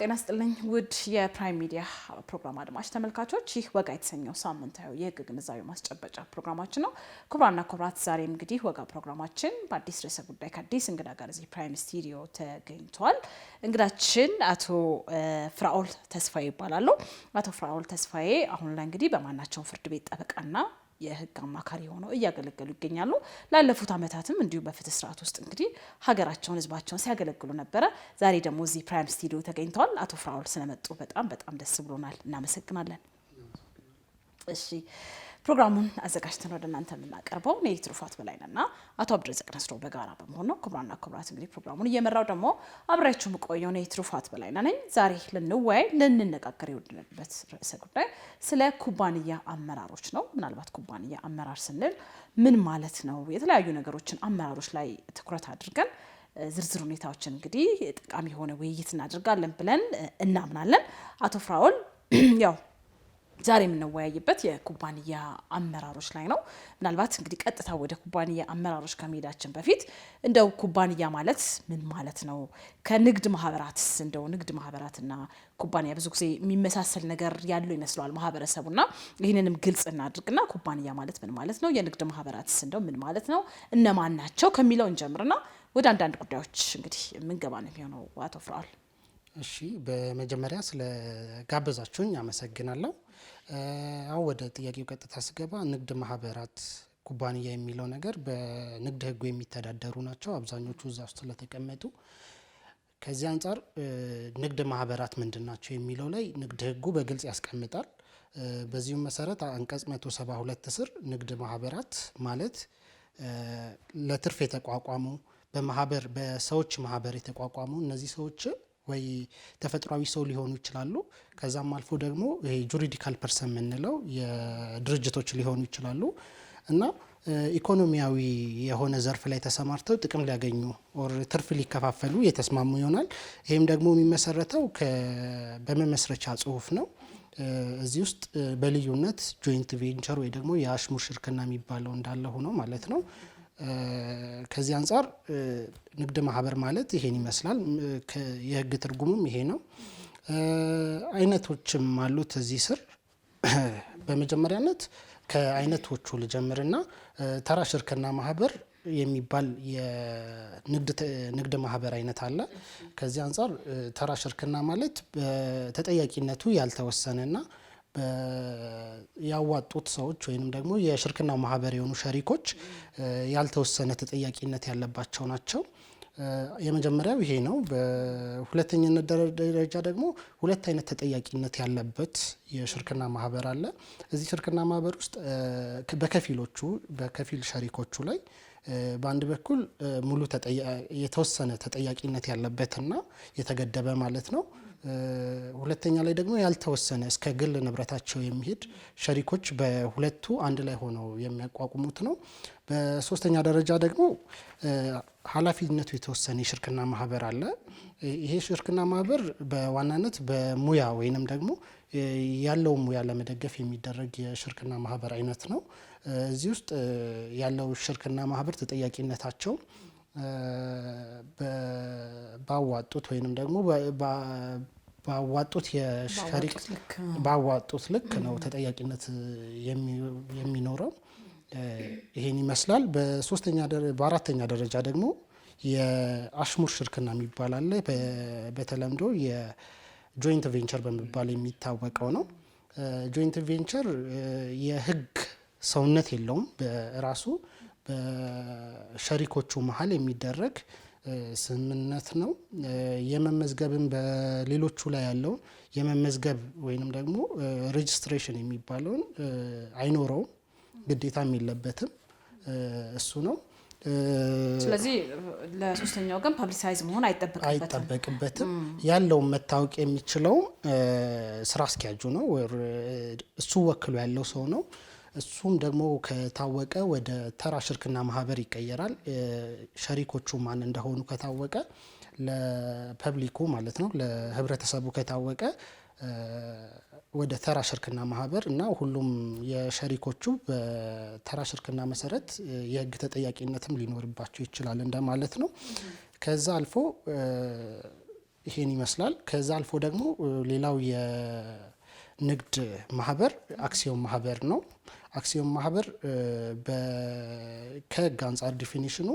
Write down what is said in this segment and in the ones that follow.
ጤና ይስጥልኝ ውድ የፕራይም ሚዲያ ፕሮግራም አድማጭ ተመልካቾች፣ ይህ ወጋ የተሰኘው ሳምንታዊ የህግ ግንዛቤ ማስጨበጫ ፕሮግራማችን ነው። ክቡራንና ክቡራት፣ ዛሬም እንግዲህ ወጋ ፕሮግራማችን በአዲስ ርዕሰ ጉዳይ ከአዲስ እንግዳ ጋር እዚህ ፕራይም ስቱዲዮ ተገኝቷል። እንግዳችን አቶ ፍራኦል ተስፋዬ ይባላሉ። አቶ ፍራኦል ተስፋዬ አሁን ላይ እንግዲህ በማናቸውም ፍርድ ቤት ጠበቃና የህግ አማካሪ ሆነው እያገለገሉ ይገኛሉ። ላለፉት አመታትም እንዲሁ በፍትህ ስርዓት ውስጥ እንግዲህ ሀገራቸውን ህዝባቸውን ሲያገለግሉ ነበረ። ዛሬ ደግሞ እዚህ ፕራይም ስቱዲዮ ተገኝተዋል። አቶ ፍራኦል ስለመጡ በጣም ደስ ብሎናል። እናመሰግናለን። እሺ፣ ፕሮግራሙን አዘጋጅተን ወደ እናንተ የምናቀርበው እኔ ትሩፋት በላይነና አቶ አብዱረዛቅ ነስሮ በጋራ በመሆን ነው። ክቡራንና ክቡራት፣ እንግዲህ ፕሮግራሙን እየመራው ደግሞ አብራችሁ የምቆየው እኔ ትሩፋት በላይና ነኝ። ዛሬ ልንነጋገር የወደድንበት ርዕሰ ጉዳይ ስለ ኩባንያ አመራሮች ነው። ምናልባት ኩባንያ አመራር ስንል ምን ማለት ነው? የተለያዩ ነገሮችን አመራሮች ላይ ትኩረት አድርገን ዝርዝር ሁኔታዎችን እንግዲህ ጠቃሚ የሆነ ውይይት እናደርጋለን ብለን እናምናለን። አቶ ፍራኦል ያው ዛሬ የምንወያይበት የኩባንያ አመራሮች ላይ ነው። ምናልባት እንግዲህ ቀጥታ ወደ ኩባንያ አመራሮች ከመሄዳችን በፊት እንደው ኩባንያ ማለት ምን ማለት ነው? ከንግድ ማህበራትስ እንደው ንግድ ማህበራትና ኩባንያ ብዙ ጊዜ የሚመሳሰል ነገር ያለው ይመስለዋል ማህበረሰቡና ይህንንም ግልጽ እናድርግና ኩባንያ ማለት ምን ማለት ነው? የንግድ ማህበራትስ እንደው ምን ማለት ነው? እነማን ናቸው ከሚለው እንጀምርና ወደ አንዳንድ ጉዳዮች እንግዲህ የምንገባ ነው የሚሆነው። አቶ ፍራኦል፣ እሺ፣ በመጀመሪያ ስለ ጋበዛችሁኝ አመሰግናለሁ። አሁን ወደ ጥያቄው ቀጥታ ስገባ ንግድ ማህበራት ኩባንያ የሚለው ነገር በንግድ ህጉ የሚተዳደሩ ናቸው አብዛኞቹ እዛ ውስጥ ስለተቀመጡ። ከዚህ አንጻር ንግድ ማህበራት ምንድን ናቸው የሚለው ላይ ንግድ ህጉ በግልጽ ያስቀምጣል። በዚሁም መሰረት አንቀጽ 172 ስር ንግድ ማህበራት ማለት ለትርፍ የተቋቋሙ በሰዎች ማህበር የተቋቋሙ እነዚህ ሰዎች ወይ ተፈጥሯዊ ሰው ሊሆኑ ይችላሉ። ከዛም አልፎ ደግሞ ይሄ ጁሪዲካል ፐርሰን የምንለው የድርጅቶች ሊሆኑ ይችላሉ እና ኢኮኖሚያዊ የሆነ ዘርፍ ላይ ተሰማርተው ጥቅም ሊያገኙ ኦር ትርፍ ሊከፋፈሉ የተስማሙ ይሆናል። ይህም ደግሞ የሚመሰረተው በመመስረቻ ጽሁፍ ነው። እዚህ ውስጥ በልዩነት ጆይንት ቬንቸር ወይ ደግሞ የአሽሙር ሽርክና የሚባለው እንዳለ ሆኖ ማለት ነው። ከዚህ አንጻር ንግድ ማህበር ማለት ይሄን ይመስላል። የህግ ትርጉሙም ይሄ ነው። አይነቶችም አሉት እዚህ ስር። በመጀመሪያነት ከአይነቶቹ ልጀምርና ተራ ሽርክና ማህበር የሚባል የንግድ ማህበር አይነት አለ። ከዚህ አንጻር ተራ ሽርክና ማለት ተጠያቂነቱ ያልተወሰነና ያዋጡት ሰዎች ወይንም ደግሞ የሽርክናው ማህበር የሆኑ ሸሪኮች ያልተወሰነ ተጠያቂነት ያለባቸው ናቸው። የመጀመሪያው ይሄ ነው። በሁለተኛነት ደረጃ ደግሞ ሁለት አይነት ተጠያቂነት ያለበት የሽርክና ማህበር አለ። እዚህ ሽርክና ማህበር ውስጥ በከፊል ሸሪኮቹ ላይ በአንድ በኩል ሙሉ የተወሰነ ተጠያቂነት ያለበትና የተገደበ ማለት ነው። ሁለተኛ ላይ ደግሞ ያልተወሰነ እስከ ግል ንብረታቸው የሚሄድ ሸሪኮች በሁለቱ አንድ ላይ ሆነው የሚያቋቁሙት ነው። በሶስተኛ ደረጃ ደግሞ ኃላፊነቱ የተወሰነ የሽርክና ማህበር አለ። ይሄ ሽርክና ማህበር በዋናነት በሙያ ወይንም ደግሞ ያለው ሙያ ለመደገፍ የሚደረግ የሽርክና ማህበር አይነት ነው። እዚህ ውስጥ ያለው ሽርክና ማህበር ተጠያቂነታቸው ባዋጡት ወይንም ደግሞ ባዋጡት የሸሪክ ባዋጡት ልክ ነው ተጠያቂነት የሚኖረው። ይሄን ይመስላል። በአራተኛ ደረጃ ደግሞ የአሽሙር ሽርክና የሚባል አለ። በተለምዶ የጆይንት ቬንቸር በመባል የሚታወቀው ነው። ጆይንት ቬንቸር የህግ ሰውነት የለውም። በራሱ በሸሪኮቹ መሀል የሚደረግ ስምምነት ነው። የመመዝገብን በሌሎቹ ላይ ያለውን የመመዝገብ ወይንም ደግሞ ሬጅስትሬሽን የሚባለውን አይኖረውም፣ ግዴታም የለበትም። እሱ ነው። ስለዚህ ለሶስተኛው ግን ፐብሊሳይዝ መሆን አይጠበቅበትም። ያለውን መታወቅ የሚችለው ስራ አስኪያጁ ነው፣ እሱ ወክሎ ያለው ሰው ነው። እሱም ደግሞ ከታወቀ ወደ ተራ ሽርክና ማህበር ይቀየራል። ሸሪኮቹ ማን እንደሆኑ ከታወቀ ለፐብሊኩ ማለት ነው ለህብረተሰቡ ከታወቀ ወደ ተራ ሽርክና ማህበር እና ሁሉም የሸሪኮቹ በተራ ሽርክና መሰረት የህግ ተጠያቂነትም ሊኖርባቸው ይችላል እንደማለት ነው። ከዛ አልፎ ይሄን ይመስላል። ከዛ አልፎ ደግሞ ሌላው የንግድ ማህበር አክሲዮን ማህበር ነው። አክሲዮን ማህበር ከህግ አንጻር ዲፊኒሽኑ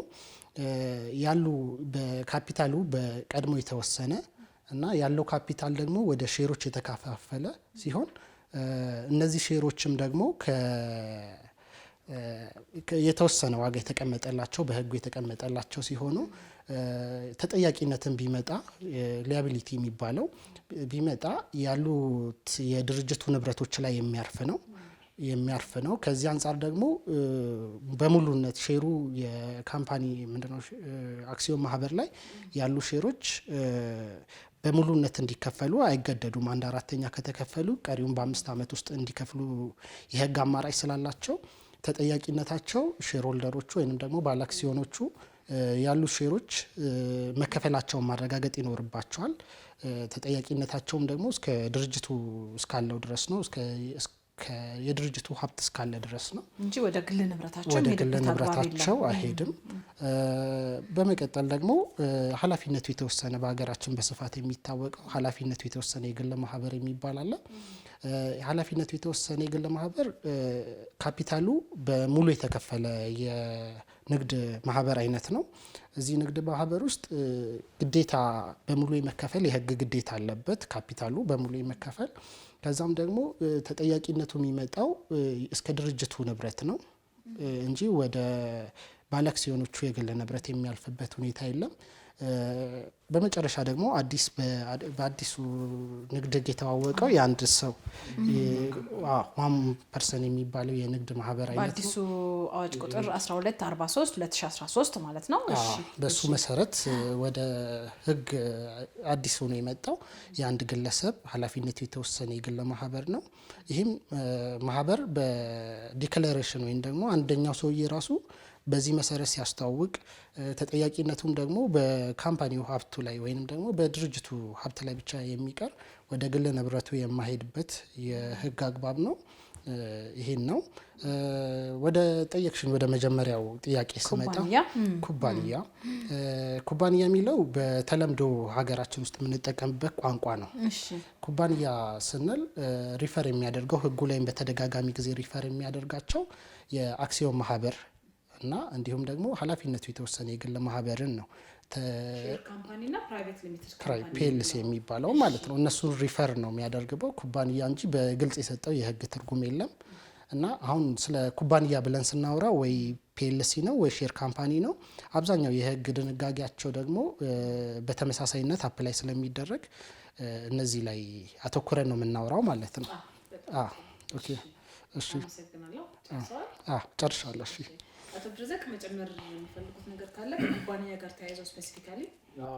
ያሉ በካፒታሉ በቀድሞ የተወሰነ እና ያለው ካፒታል ደግሞ ወደ ሼሮች የተከፋፈለ ሲሆን እነዚህ ሼሮችም ደግሞ የተወሰነ ዋጋ የተቀመጠላቸው በህጉ የተቀመጠላቸው ሲሆኑ ተጠያቂነትን ቢመጣ ሊያቢሊቲ የሚባለው ቢመጣ ያሉት የድርጅቱ ንብረቶች ላይ የሚያርፍ ነው። ከዚህ አንጻር ደግሞ በሙሉነት ሼሩ የካምፓኒ ምንድነው አክሲዮን ማህበር ላይ ያሉ ሼሮች በሙሉነት እንዲከፈሉ አይገደዱም። 1/4 ከተከፈሉ ቀሪውን በ5 ዓመት ውስጥ እንዲከፍሉ የህግ አማራጭ ስላላቸው ተጠያቂነታቸው ሼር ሆልደሮቹ ወይም ደግሞ ባለአክሲዮኖቹ ያሉ ሼሮች መከፈላቸውን ማረጋገጥ ይኖርባቸዋል። ተጠያቂነታቸውም ደግሞ እስከ ድርጅቱ እስካለው ድረስ ነው። የድርጅቱ ሀብት እስካለ ድረስ ነው እንጂ ወደ ግል ንብረታቸው አይሄድም። በመቀጠል ደግሞ ኃላፊነቱ የተወሰነ በሀገራችን በስፋት የሚታወቀው ኃላፊነቱ የተወሰነ የግል ማህበር የሚባል አለ። ኃላፊነቱ የተወሰነ የግል ማህበር ካፒታሉ በሙሉ የተከፈለ የንግድ ማህበር አይነት ነው። እዚህ ንግድ ማህበር ውስጥ ግዴታ በሙሉ የመከፈል የህግ ግዴታ አለበት፣ ካፒታሉ በሙሉ የመከፈል። ከዛም ደግሞ ተጠያቂነቱ የሚመጣው እስከ ድርጅቱ ንብረት ነው እንጂ ወደ ባለአክሲዮኖቹ የግል ንብረት የሚያልፍበት ሁኔታ የለም። በመጨረሻ ደግሞ በአዲሱ ንግድ ህግ የተዋወቀው የአንድ ሰው 1% የሚባለው የንግድ ማህበር አይነት ነው። በአዲሱ አዋጅ ቁጥር 1243/2013 ማለት ነው። በሱ መሰረት ወደ ህግ አዲስ ሆኖ የመጣው የአንድ ግለሰብ ኃላፊነቱ የተወሰነ የግል ማህበር ነው። ይህም ማህበር በዲክላሬሽን ወይም ደግሞ አንደኛው ሰውዬ ራሱ በዚህ መሰረት ሲያስተዋውቅ ተጠያቂነቱም ደግሞ በካምፓኒው ሀብቱ ላይ ወይም ደግሞ በድርጅቱ ሀብት ላይ ብቻ የሚቀር ወደ ግል ንብረቱ የማይሄድበት የህግ አግባብ ነው። ይሄን ነው። ወደ ጠየቅሽን ወደ መጀመሪያው ጥያቄ ስመጣ ኩባንያ የሚለው በተለምዶ ሀገራችን ውስጥ የምንጠቀምበት ቋንቋ ነው። ኩባንያ ስንል ሪፈር የሚያደርገው ህጉ ላይም በተደጋጋሚ ጊዜ ሪፈር የሚያደርጋቸው የአክሲዮን ማህበር እና እንዲሁም ደግሞ ኃላፊነቱ የተወሰነ የግል ማህበርን ነው ፒኤልሲ የሚባለው ማለት ነው። እነሱን ሪፈር ነው የሚያደርገው ኩባንያ እንጂ በግልጽ የሰጠው የህግ ትርጉም የለም። እና አሁን ስለ ኩባንያ ብለን ስናወራ ወይ ፒኤልሲ ነው ወይ ሼር ካምፓኒ ነው። አብዛኛው የህግ ድንጋጌያቸው ደግሞ በተመሳሳይነት አፕላይ ስለሚደረግ እነዚህ ላይ አተኩረን ነው የምናወራው ማለት ነው። ኦኬ እሺ፣ ጨርሻለሁ። እሺ አቶ ብርዘክ መጨመር የሚፈልጉት ነገር ካለ ከኩባንያ ጋር ተያይዘው ስፔሲፊካሊ?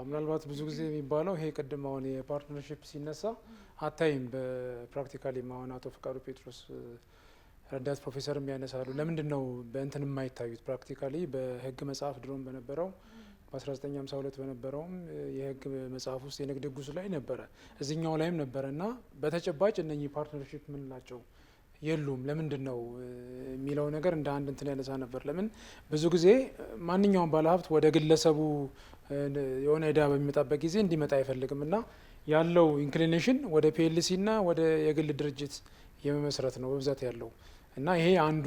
ምናልባት ብዙ ጊዜ የሚባለው ይሄ ቅድም አሁን የፓርትነርሺፕ ሲነሳ አታይም በፕራክቲካሊ አሁን አቶ ፍቃዱ ጴጥሮስ ረዳት ፕሮፌሰር የሚያነሳሉ። ለምንድን ነው በእንትን የማይታዩት? ፕራክቲካሊ በህግ መጽሐፍ ድሮም በነበረው በ1952 በነበረውም የህግ መጽሐፍ ውስጥ የንግድ ህጉ ላይ ነበረ፣ እዚህኛው ላይም ነበረ እና በተጨባጭ እነኚህ ፓርትነርሺፕ ምንላቸው የሉም። ለምንድን ነው የሚለው ነገር እንደ አንድ እንትን ያነሳ ነበር። ለምን ብዙ ጊዜ ማንኛውም ባለሀብት ወደ ግለሰቡ የሆነ ዕዳ በሚመጣበት ጊዜ እንዲመጣ አይፈልግም እና ያለው ኢንክሊኔሽን ወደ ፒኤልሲ እና ወደ የግል ድርጅት የመመስረት ነው በብዛት ያለው እና ይሄ አንዱ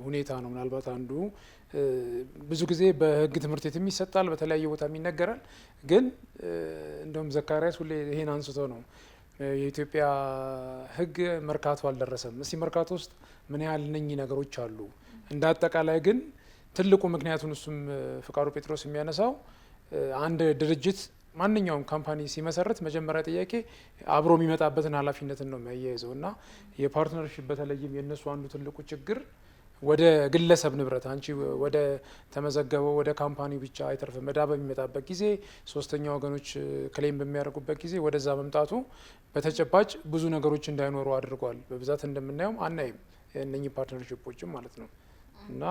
ሁኔታ ነው። ምናልባት አንዱ ብዙ ጊዜ በህግ ትምህርት ቤትም ይሰጣል፣ በተለያየ ቦታ ይነገራል። ግን እንደውም ዘካሪያስ ሁሌ ይሄን አንስቶ ነው የኢትዮጵያ ህግ መርካቶ አልደረሰም። እስቲ መርካቶ ውስጥ ምን ያህል እነኚህ ነገሮች አሉ? እንደ አጠቃላይ ግን ትልቁ ምክንያቱን እሱም ፍቃዱ ጴጥሮስ የሚያነሳው አንድ ድርጅት ማንኛውም ካምፓኒ ሲመሰረት መጀመሪያ ጥያቄ አብሮ የሚመጣበትን ኃላፊነትን ነው የሚያያይዘው እና የፓርትነርሺፕ በተለይም የእነሱ አንዱ ትልቁ ችግር ወደ ግለሰብ ንብረት አንቺ ወደ ተመዘገበው ወደ ካምፓኒ ብቻ አይተርፍም። ዕዳ በሚመጣበት ጊዜ ሶስተኛ ወገኖች ክሌም በሚያደርጉበት ጊዜ ወደዛ መምጣቱ በተጨባጭ ብዙ ነገሮች እንዳይኖሩ አድርጓል። በብዛት እንደምናየው አናይም እነኚህ ፓርትነርሺፖችም ማለት ነው። እና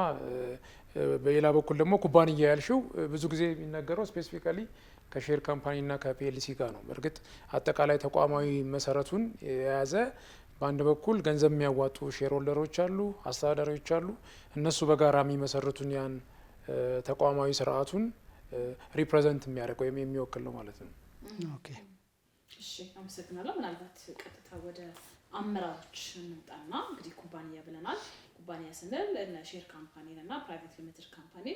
በሌላ በኩል ደግሞ ኩባንያ ያልሽው ብዙ ጊዜ የሚነገረው ስፔሲፊካሊ ከሼር ካምፓኒና ከፒኤልሲ ጋር ነው። በእርግጥ አጠቃላይ ተቋማዊ መሰረቱን የያዘ በአንድ በኩል ገንዘብ የሚያዋጡ ሼር ሆልደሮች አሉ፣ አስተዳዳሪዎች አሉ። እነሱ በጋራ የሚመሰርቱን ያን ተቋማዊ ስርዓቱን ሪፕሬዘንት የሚያደርግ ወይም የሚወክል ነው ማለት ነው። ኦኬ እሺ አመሰግናለሁ። ምናልባት ቀጥታ ወደ አመራሮች እንምጣና እንግዲህ ኩባንያ ብለናል። ኩባንያ ስንል እነ ሼር ካምፓኒን እና ፕራይቬት ሊሚትድ ካምፓኒ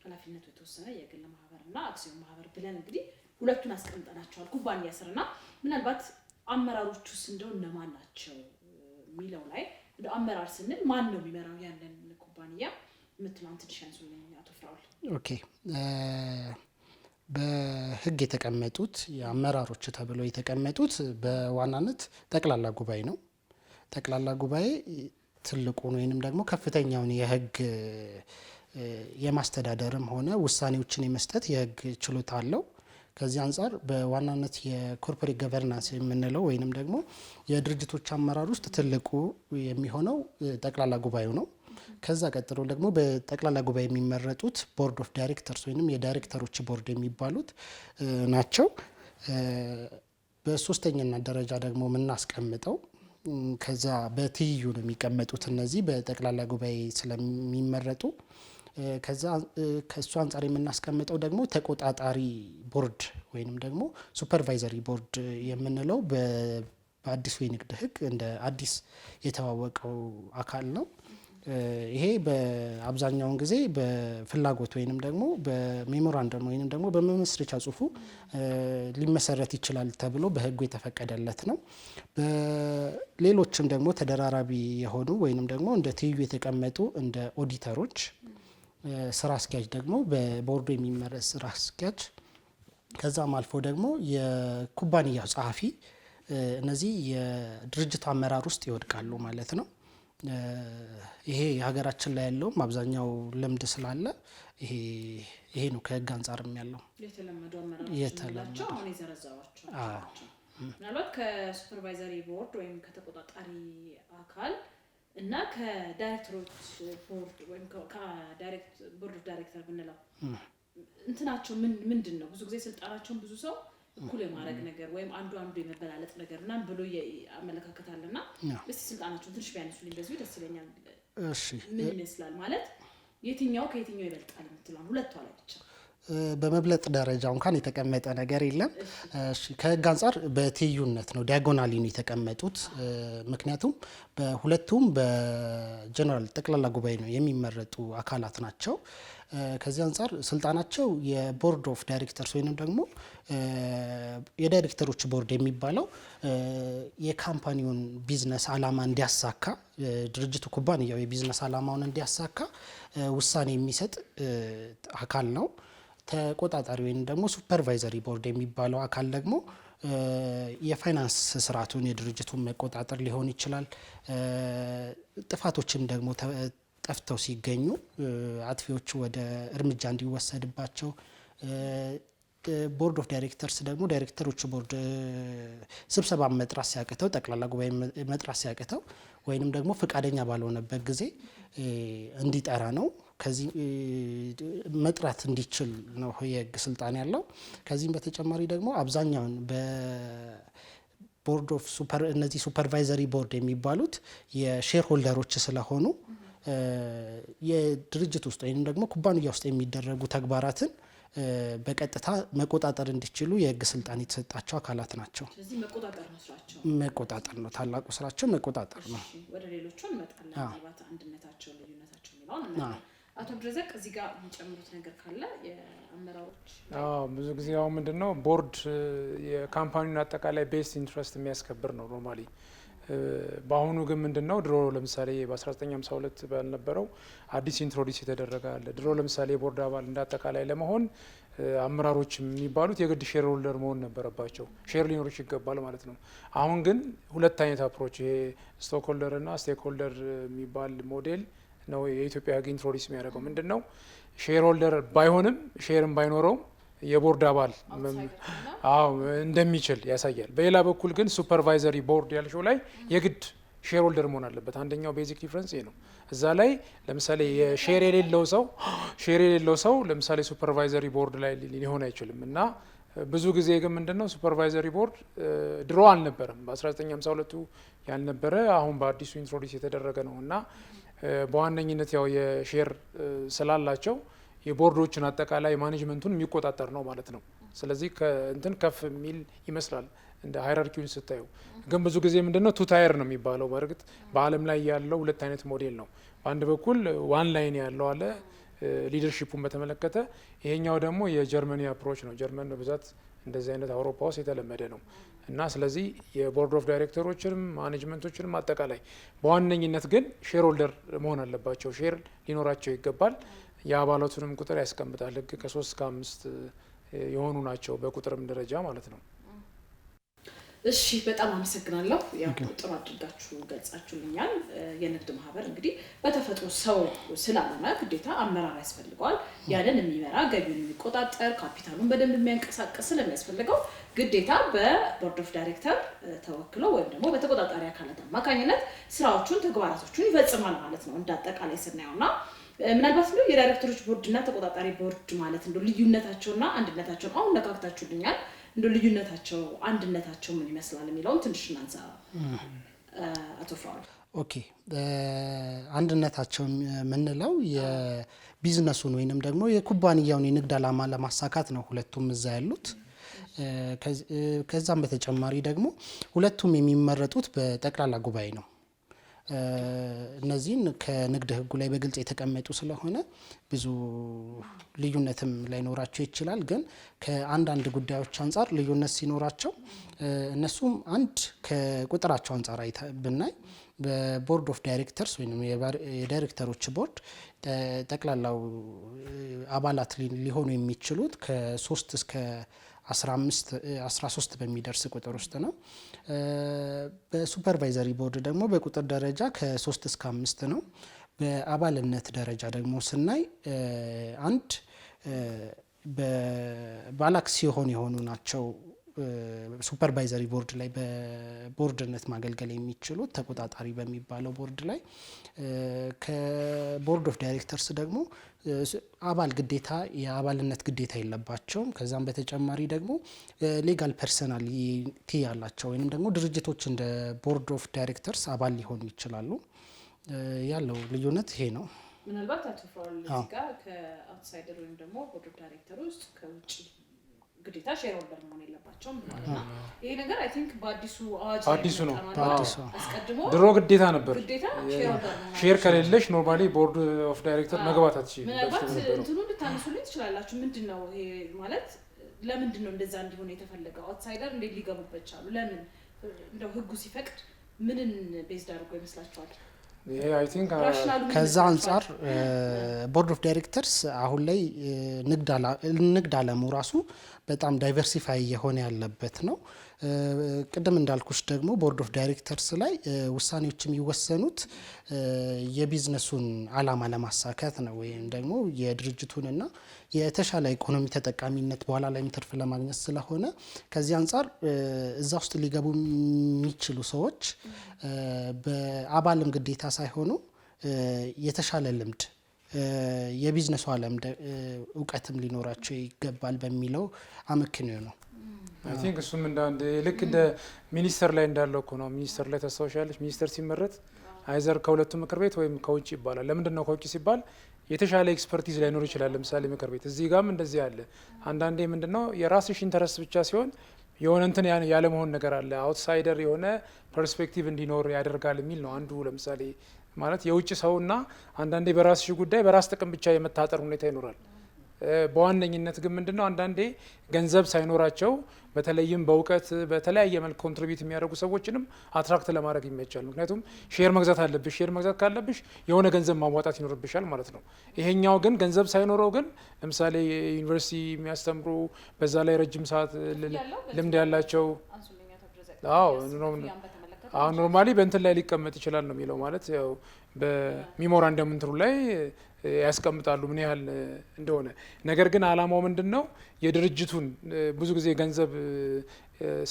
ኃላፊነቱ የተወሰነ የግል ማህበርና አክሲዮን ማህበር ብለን እንግዲህ ሁለቱን አስቀምጠናቸዋል ኩባንያ ስርና ምናልባት አመራሮቹስ እንደው እነማን ናቸው የሚለው ላይ እንደው አመራር ስንል ማን ነው የሚመራው ያንን ኩባንያ የምትለውን ትንሽ ያንሱልኝ አቶ ፍራኦል። ኦኬ በህግ የተቀመጡት የአመራሮች ተብለው የተቀመጡት በዋናነት ጠቅላላ ጉባኤ ነው። ጠቅላላ ጉባኤ ትልቁን ወይንም ደግሞ ከፍተኛውን የህግ የማስተዳደርም ሆነ ውሳኔዎችን የመስጠት የህግ ችሎታ አለው። ከዚህ አንጻር በዋናነት የኮርፖሬት ገቨርናንስ የምንለው ወይንም ደግሞ የድርጅቶች አመራር ውስጥ ትልቁ የሚሆነው ጠቅላላ ጉባኤው ነው። ከዛ ቀጥሎ ደግሞ በጠቅላላ ጉባኤ የሚመረጡት ቦርድ ኦፍ ዳይሬክተርስ ወይንም የዳይሬክተሮች ቦርድ የሚባሉት ናቸው። በሶስተኛነት ደረጃ ደግሞ የምናስቀምጠው ከዛ በትይዩ ነው የሚቀመጡት እነዚህ በጠቅላላ ጉባኤ ስለሚመረጡ ከዛ ከሱ አንጻር የምናስቀምጠው ደግሞ ተቆጣጣሪ ቦርድ ወይንም ደግሞ ሱፐርቫይዘሪ ቦርድ የምንለው በአዲሱ የንግድ ህግ እንደ አዲስ የተዋወቀው አካል ነው። ይሄ በአብዛኛውን ጊዜ በፍላጎት ወይንም ደግሞ በሜሞራንደም ወይንም ደግሞ በመመስረቻ ጽሁፉ ሊመሰረት ይችላል ተብሎ በህጉ የተፈቀደለት ነው። በሌሎችም ደግሞ ተደራራቢ የሆኑ ወይንም ደግሞ እንደ ትይዩ የተቀመጡ እንደ ኦዲተሮች፣ ስራ አስኪያጅ ደግሞ በቦርዱ የሚመረጥ ስራ አስኪያጅ፣ ከዛም አልፎ ደግሞ የኩባንያው ጸሐፊ፣ እነዚህ የድርጅቱ አመራር ውስጥ ይወድቃሉ ማለት ነው። ይሄ የሀገራችን ላይ ያለውም አብዛኛው ልምድ ስላለ ይሄ ነው ከህግ አንጻርም ያለው የተለመዱ አመራሮች አሁን የዘረዘሯቸው ናቸው። ምናልባት ከሱፐርቫይዘሪ ቦርድ ወይም ከተቆጣጣሪ አካል እና ከዳይሬክተሮች ቦርድ ወይም ቦርድ ኦፍ ዳይሬክተር ብንለው እንትናቸው ምንድን ነው? ብዙ ጊዜ ስልጣናቸውን ብዙ ሰው እኩል የማድረግ ነገር ወይም አንዱ የመበላለጥ ነገር ምናምን ብሎ አመለካከታለና እስቲ ስልጣናቸውን ትንሽ ቢያነሱልኝ በዚሁ ደስ ይለኛል። ምን ይመስላል ማለት የትኛው ከየትኛው ይበልጣል የምትለው ሁለቱ ላይ ብቻ በመብለጥ ደረጃ እንኳን የተቀመጠ ነገር የለም። ከህግ አንጻር በትይዩነት ነው ዲያጎናሊ ነው የተቀመጡት። ምክንያቱም በሁለቱም በጀነራል ጠቅላላ ጉባኤ ነው የሚመረጡ አካላት ናቸው። ከዚህ አንጻር ስልጣናቸው የቦርድ ኦፍ ዳይሬክተርስ ወይንም ደግሞ የዳይሬክተሮች ቦርድ የሚባለው የካምፓኒውን ቢዝነስ አላማ እንዲያሳካ ድርጅቱ ኩባንያው የቢዝነስ አላማውን እንዲያሳካ ውሳኔ የሚሰጥ አካል ነው። ተቆጣጣሪ ወይም ደግሞ ሱፐርቫይዘሪ ቦርድ የሚባለው አካል ደግሞ የፋይናንስ ስርዓቱን የድርጅቱን መቆጣጠር ሊሆን ይችላል። ጥፋቶችም ደግሞ ጠፍተው ሲገኙ አጥፊዎቹ ወደ እርምጃ እንዲወሰድባቸው፣ ቦርድ ኦፍ ዳይሬክተርስ ደግሞ ዳይሬክተሮቹ ቦርድ ስብሰባ መጥራት ሲያቅተው፣ ጠቅላላ ጉባኤ መጥራት ሲያቅተው ወይንም ደግሞ ፈቃደኛ ባልሆነበት ጊዜ እንዲጠራ ነው። ከዚህ መጥራት እንዲችል ነው የህግ ስልጣን ያለው። ከዚህም በተጨማሪ ደግሞ አብዛኛውን በቦርድ ኦፍ እነዚህ ሱፐርቫይዘሪ ቦርድ የሚባሉት የሼር ሆልደሮች ስለሆኑ የድርጅት ውስጥ ወይም ደግሞ ኩባንያ ውስጥ የሚደረጉ ተግባራትን በቀጥታ መቆጣጠር እንዲችሉ የህግ ስልጣን የተሰጣቸው አካላት ናቸው። ስለዚህ መቆጣጠር ነው ስራቸው። መቆጣጠር ነው ታላቁ ስራቸው፣ መቆጣጠር ነው። ወደ ሌሎቹ እንመጣለን። ምናልባት አንድነታቸው፣ ልዩነታቸው የሚለውን አቶ አብዱረዛቅ እዚህ ጋር የሚጨምሩት ነገር ካለ የአመራሮች ብዙ ጊዜ አሁን ምንድነው ቦርድ የካምፓኒውን አጠቃላይ ቤስት ኢንትረስት የሚያስከብር ነው ኖርማሊ። በአሁኑ ግን ምንድነው ድሮ ለምሳሌ በ1952 ባልነበረው አዲስ ኢንትሮዲስ የተደረገ አለ። ድሮ ለምሳሌ የቦርድ አባል እንዳጠቃላይ ለመሆን አመራሮች የሚባሉት የግድ ሼር ሆልደር መሆን ነበረባቸው። ሼር ሊኖሮች ይገባል ማለት ነው። አሁን ግን ሁለት አይነት አፕሮች ይሄ ስቶክ ሆልደር እና ስቴክ ሆልደር የሚባል ሞዴል ነው የኢትዮጵያ ህግ ኢንትሮዲስ የሚያደርገው። ምንድነው ሼር ሆልደር ባይሆንም ሼርም ባይኖረውም የቦርድ አባል እንደሚችል ያሳያል። በሌላ በኩል ግን ሱፐርቫይዘሪ ቦርድ ያልሽው ላይ የግድ ሼር ሆልደር መሆን አለበት። አንደኛው ቤዚክ ዲፍረንስ ይሄ ነው። እዛ ላይ ለምሳሌ የሼር የሌለው ሰው ለምሳሌ ሱፐርቫይዘሪ ቦርድ ላይ ሊሆን አይችልም። እና ብዙ ጊዜ ግን ምንድነው ሱፐርቫይዘሪ ቦርድ ድሮ አልነበረም። በ1952 ያልነበረ አሁን በአዲሱ ኢንትሮዲስ የተደረገ ነው እና በዋነኝነት ያው የሼር ስላላቸው የቦርዶችን አጠቃላይ ማኔጅመንቱን የሚቆጣጠር ነው ማለት ነው። ስለዚህ ከእንትን ከፍ የሚል ይመስላል እንደ ሃይራርኪውን ስታዩ። ግን ብዙ ጊዜ ምንድነው ቱ ታየር ነው የሚባለው። በእርግጥ በዓለም ላይ ያለው ሁለት አይነት ሞዴል ነው። በአንድ በኩል ዋን ላይን ያለው አለ ሊደርሺፑን በተመለከተ፣ ይሄኛው ደግሞ የጀርመኒ አፕሮች ነው። ጀርመን በብዛት እንደዚህ አይነት አውሮፓ ውስጥ የተለመደ ነው እና ስለዚህ የቦርድ ኦፍ ዳይሬክተሮችንም ማኔጅመንቶችንም አጠቃላይ በዋነኝነት ግን ሼር ሆልደር መሆን አለባቸው። ሼር ሊኖራቸው ይገባል። የአባላቱንም ቁጥር ያስቀምጣል ህግ ከ3 እስከ 5 የሆኑ ናቸው በቁጥርም ደረጃ ማለት ነው። እሺ በጣም አመሰግናለሁ። ያው ጥሩ አድርጋችሁ ገልጻችሁልኛል። የንግድ ማህበር እንግዲህ በተፈጥሮ ሰው ስላልሆነ ግዴታ አመራር ያስፈልገዋል። ያንን የሚመራ ገቢውን የሚቆጣጠር ካፒታሉን በደንብ የሚያንቀሳቅስ ስለሚያስፈልገው ግዴታ በቦርድ ኦፍ ዳይሬክተር ተወክሎ ወይም ደግሞ በተቆጣጣሪ አካላት አማካኝነት ስራዎቹን ተግባራቶቹን ይፈጽማል ማለት ነው እንዳጠቃላይ ስናየውና ምናልባት ነው የዳይሬክተሮች ቦርድ እና ተቆጣጣሪ ቦርድ ማለት እንደው ልዩነታቸውና አንድነታቸውን አሁን ነካክታችሁልኛል። እንደው ልዩነታቸው አንድነታቸው ምን ይመስላል የሚለውን ትንሽ እናንሳ። አቶ ፍራኦል። ኦኬ አንድነታቸው የምንለው የቢዝነሱን ወይንም ደግሞ የኩባንያውን የንግድ ዓላማ ለማሳካት ነው ሁለቱም እዛ ያሉት። ከዛም በተጨማሪ ደግሞ ሁለቱም የሚመረጡት በጠቅላላ ጉባኤ ነው። እነዚህን ከንግድ ህጉ ላይ በግልጽ የተቀመጡ ስለሆነ ብዙ ልዩነትም ላይኖራቸው ይችላል። ግን ከአንዳንድ ጉዳዮች አንጻር ልዩነት ሲኖራቸው እነሱም አንድ ከቁጥራቸው አንጻር ብናይ በቦርድ ኦፍ ዳይሬክተርስ ወይም የዳይሬክተሮች ቦርድ ጠቅላላው አባላት ሊሆኑ የሚችሉት ከ3 እስከ 13 በሚደርስ ቁጥር ውስጥ ነው። በሱፐርቫይዘሪ ቦርድ ደግሞ በቁጥር ደረጃ ከ3 እስከ 5 ነው። በአባልነት ደረጃ ደግሞ ስናይ አንድ ባለአክሲዮን የሆኑ ናቸው ሱፐርቫይዘሪ ቦርድ ላይ በቦርድነት ማገልገል የሚችሉት ተቆጣጣሪ በሚባለው ቦርድ ላይ። ከቦርድ ኦፍ ዳይሬክተርስ ደግሞ አባል ግዴታ የአባልነት ግዴታ የለባቸውም። ከዛም በተጨማሪ ደግሞ ሌጋል ፐርሰናሊቲ ያላቸው ወይም ደግሞ ድርጅቶች እንደ ቦርድ ኦፍ ዳይሬክተርስ አባል ሊሆኑ ይችላሉ። ያለው ልዩነት ይሄ ነው። ምናልባት አቶ ፍራኦል እዚህ ጋር ከአውትሳይደር ወይም ደግሞ ቦርድ ኦፍ ዳይሬክተር ውስጥ ከውጭ ግዴታ ሼር ሆልደር መሆን የለባቸውም ብለዋልና ይሄ ነገር አይ ቲንክ በአዲሱ አዋጅ አዲሱ ነው። አስቀድሞ ድሮ ግዴታ ነበር። ግዴታ ሼር ሆልደር ሼር ከሌለሽ ኖርማሊ ቦርድ ኦፍ ዳይሬክተር መግባት አትችይም። ምናልባት እንትኑ ልታነሱልኝ ትችላላችሁ። ምንድነው ይሄ ማለት ለምንድነው እንደዛ እንዲሆን የተፈለገው? አውትሳይደር እንዴት ሊገቡበት ቻሉ? ለምን እንደው ህጉ ሲፈቅድ ምንን ቤዝድ አድርጎ ይመስላችኋል? ከዛ አንጻር ቦርድ ኦፍ ዳይሬክተርስ አሁን ላይ ንግድ አለሙ ራሱ በጣም ዳይቨርሲፋይ የሆነ ያለበት ነው። ቅድም እንዳልኩሽ ደግሞ ቦርድ ኦፍ ዳይሬክተርስ ላይ ውሳኔዎች የሚወሰኑት የቢዝነሱን አላማ ለማሳካት ነው ወይም ደግሞ የድርጅቱንና የተሻለ ኢኮኖሚ ተጠቃሚነት በኋላ ላይም ትርፍ ለማግኘት ስለሆነ ከዚህ አንጻር እዛ ውስጥ ሊገቡ የሚችሉ ሰዎች በአባልም ግዴታ ሳይሆኑ የተሻለ ልምድ የቢዝነሱ ዓለም እውቀትም ሊኖራቸው ይገባል በሚለው አመክንዮ ነው። አይ ቲንክ እሱም እንዳንድ ልክ እንደ ሚኒስተር ላይ እንዳለው እኮ ነው። ሚኒስተር ላይ ታስታውሻለች። ሚኒስተር ሲመረጥ አይዘር ከሁለቱ ምክር ቤት ወይም ከውጭ ይባላል። ለምንድን ነው ከውጭ ሲባል የተሻለ ኤክስፐርቲዝ ላይኖር ይችላል። ለምሳሌ ምክር ቤት እዚህ ጋርም እንደዚህ አለ። አንዳንዴ ምንድነው የራስሽ ኢንተረስት ብቻ ሲሆን የሆነ እንትን ያለ መሆን ነገር አለ። አውትሳይደር የሆነ ፐርስፔክቲቭ እንዲኖር ያደርጋል የሚል ነው አንዱ። ለምሳሌ ማለት የውጭ ሰውና አንዳንዴ በራስሽ ጉዳይ በራስ ጥቅም ብቻ የመታጠር ሁኔታ ይኖራል። በዋነኝነት ግን ምንድነው አንዳንዴ ገንዘብ ሳይኖራቸው በተለይም በእውቀት በተለያየ መልክ ኮንትሪቢዩት የሚያደርጉ ሰዎችንም አትራክት ለማድረግ ይመቻል። ምክንያቱም ሼር መግዛት አለብሽ። ሼር መግዛት ካለብሽ የሆነ ገንዘብ ማሟጣት ይኖርብሻል ማለት ነው። ይሄኛው ግን ገንዘብ ሳይኖረው ግን ለምሳሌ ዩኒቨርሲቲ የሚያስተምሩ በዛ ላይ ረጅም ሰዓት ልምድ ያላቸው ኖርማሊ በእንትን ላይ ሊቀመጥ ይችላል ነው የሚለው። ማለት ያው በሚሞራንደም እንትኑ ላይ ያስቀምጣሉ ምን ያህል እንደሆነ። ነገር ግን አላማው ምንድነው የድርጅቱን ብዙ ጊዜ ገንዘብ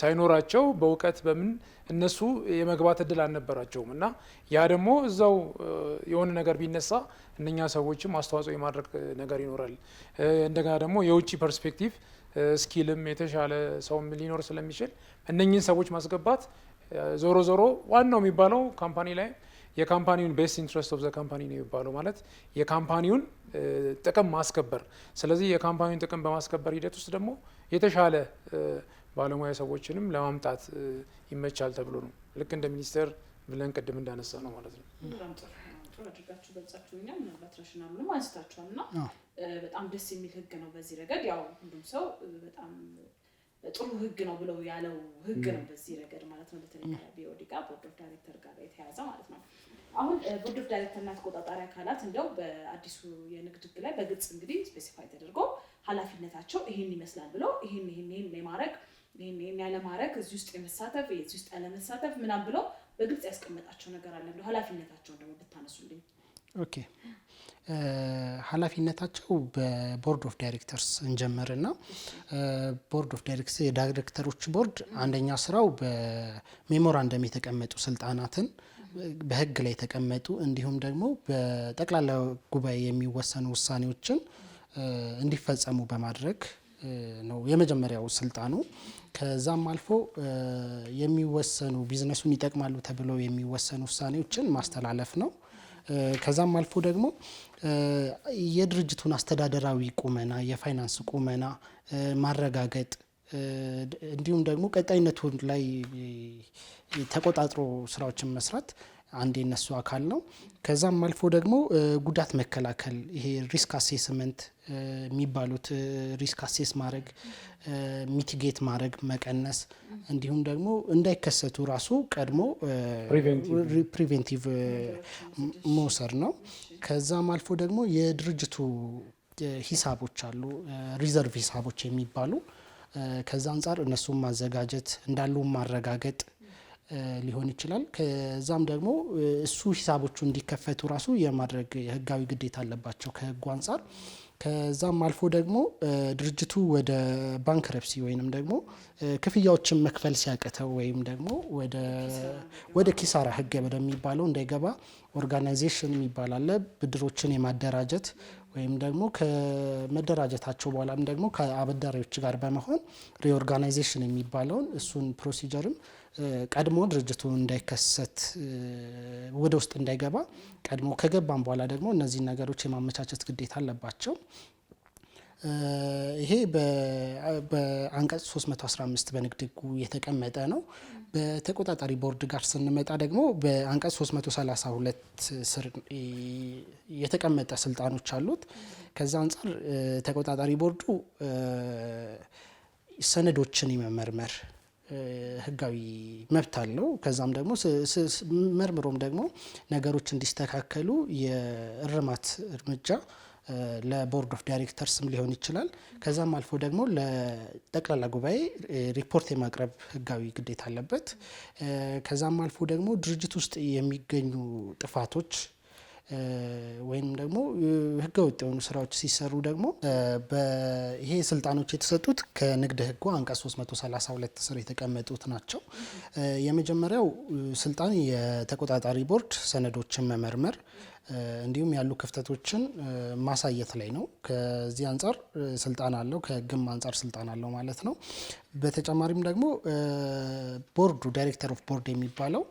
ሳይኖራቸው በእውቀት በምን እነሱ የመግባት እድል አልነበራቸውም እና ያ ደግሞ እዛው የሆነ ነገር ቢነሳ እነኛ ሰዎችም አስተዋጽኦ የማድረግ ነገር ይኖራል። እንደገና ደግሞ የውጭ ፐርስፔክቲቭ ስኪልም የተሻለ ሰውም ሊኖር ስለሚችል እነኚህን ሰዎች ማስገባት ዞሮ ዞሮ ዋናው የሚባለው ካምፓኒ ላይ የካምፓኒውን ቤስት ኢንትረስት ኦፍ ዘ ካምፓኒ ነው የሚባለው። ማለት የካምፓኒውን ጥቅም ማስከበር። ስለዚህ የካምፓኒውን ጥቅም በማስከበር ሂደት ውስጥ ደግሞ የተሻለ ባለሙያ ሰዎችንም ለማምጣት ይመቻል ተብሎ ነው። ልክ እንደ ሚኒስቴር ብለን ቅድም እንዳነሳ ነው ማለት ነው። ጥሩ አድርጋችሁ ገልጻችሁኛል። ምናልባት ራሽናሉንም አንስታችኋል እና በጣም ደስ የሚል ህግ ነው በዚህ ረገድ። ያው ሁሉም ሰው በጣም ጥሩ ህግ ነው ብለው ያለው ህግ ነው በዚህ ረገድ ማለት ነው። በተለይ ከቢኦዲ ጋር ቦርድ ኦፍ ዳይሬክተር ጋር የተያዘ ማለት ነው። አሁን ቦርድ ኦፍ ዳይሬክተርና ተቆጣጣሪ አካላት እንደው በአዲሱ የንግድ ህግ ላይ በግልጽ እንግዲህ ስፔሲፋይ ተደርጎ ኃላፊነታቸው ይሄን ይመስላል ብለው ይሄን የማድረግ ይሄን ያለማድረግ እዚህ ውስጥ የመሳተፍ እዚህ ውስጥ ያለመሳተፍ ምናምን ብለው በግልጽ ያስቀመጣቸው ነገር አለ። እንደው ኃላፊነታቸውን ደግሞ ብታነሱልኝ። ኦኬ ኃላፊነታቸው በቦርድ ኦፍ ዳይሬክተርስ እንጀምርና ቦርድ ኦፍ ዳይሬክተርስ የዳይሬክተሮች ቦርድ አንደኛ ስራው በሜሞራንደም የተቀመጡ ስልጣናትን በህግ ላይ የተቀመጡ እንዲሁም ደግሞ በጠቅላላ ጉባኤ የሚወሰኑ ውሳኔዎችን እንዲፈጸሙ በማድረግ ነው የመጀመሪያው ስልጣኑ። ከዛም አልፎ የሚወሰኑ ቢዝነሱን ይጠቅማሉ ተብለው የሚወሰኑ ውሳኔዎችን ማስተላለፍ ነው። ከዛም አልፎ ደግሞ የድርጅቱን አስተዳደራዊ ቁመና፣ የፋይናንስ ቁመና ማረጋገጥ እንዲሁም ደግሞ ቀጣይነቱን ላይ ተቆጣጥሮ ስራዎችን መስራት አንድ የነሱ አካል ነው። ከዛም አልፎ ደግሞ ጉዳት መከላከል፣ ይሄ ሪስክ አሴስመንት የሚባሉት ሪስክ አሴስ ማድረግ፣ ሚቲጌት ማድረግ፣ መቀነስ እንዲሁም ደግሞ እንዳይከሰቱ ራሱ ቀድሞ ፕሪቬንቲቭ መውሰድ ነው። ከዛም አልፎ ደግሞ የድርጅቱ ሂሳቦች አሉ፣ ሪዘርቭ ሂሳቦች የሚባሉ ከዛ አንጻር እነሱን ማዘጋጀት እንዳሉ ማረጋገጥ ሊሆን ይችላል። ከዛም ደግሞ እሱ ሂሳቦቹ እንዲከፈቱ ራሱ የማድረግ የህጋዊ ግዴታ አለባቸው ከህጉ አንጻር። ከዛም አልፎ ደግሞ ድርጅቱ ወደ ባንክረፕሲ ወይንም ደግሞ ክፍያዎችን መክፈል ሲያቅተው ወይም ደግሞ ወደ ኪሳራ ህግ ወደሚባለው እንዳይገባ ኦርጋናይዜሽን የሚባል አለ። ብድሮችን የማደራጀት ወይም ደግሞ ከመደራጀታቸው በኋላም ደግሞ ከአበዳሪዎች ጋር በመሆን ሪኦርጋናይዜሽን የሚባለውን እሱን ፕሮሲጀርም ቀድሞ ድርጅቱ እንዳይከሰት ወደ ውስጥ እንዳይገባ ቀድሞ ከገባም በኋላ ደግሞ እነዚህ ነገሮች የማመቻቸት ግዴታ አለባቸው። ይሄ በአንቀጽ 315 በንግድ ህጉ የተቀመጠ ነው። በተቆጣጣሪ ቦርድ ጋር ስንመጣ ደግሞ በአንቀጽ 332 ስር የተቀመጠ ስልጣኖች አሉት። ከዛ አንጻር ተቆጣጣሪ ቦርዱ ሰነዶችን የመመርመር ህጋዊ መብት አለው። ከዛም ደግሞ መርምሮም ደግሞ ነገሮች እንዲስተካከሉ የእርማት እርምጃ ለቦርድ ኦፍ ዳይሬክተርስም ሊሆን ይችላል። ከዛም አልፎ ደግሞ ለጠቅላላ ጉባኤ ሪፖርት የማቅረብ ህጋዊ ግዴታ አለበት። ከዛም አልፎ ደግሞ ድርጅት ውስጥ የሚገኙ ጥፋቶች ወይም ደግሞ ህገወጥ የሆኑ ስራዎች ሲሰሩ ደግሞ ይሄ ስልጣኖች የተሰጡት ከንግድ ህጉ አንቀጽ 332 ስር የተቀመጡት ናቸው። የመጀመሪያው ስልጣን የተቆጣጣሪ ቦርድ ሰነዶችን መመርመር እንዲሁም ያሉ ክፍተቶችን ማሳየት ላይ ነው። ከዚህ አንጻር ስልጣን አለው፣ ከህግም አንጻር ስልጣን አለው ማለት ነው። በተጨማሪም ደግሞ ቦርዱ ዳይሬክተር ኦፍ ቦርድ የሚባለው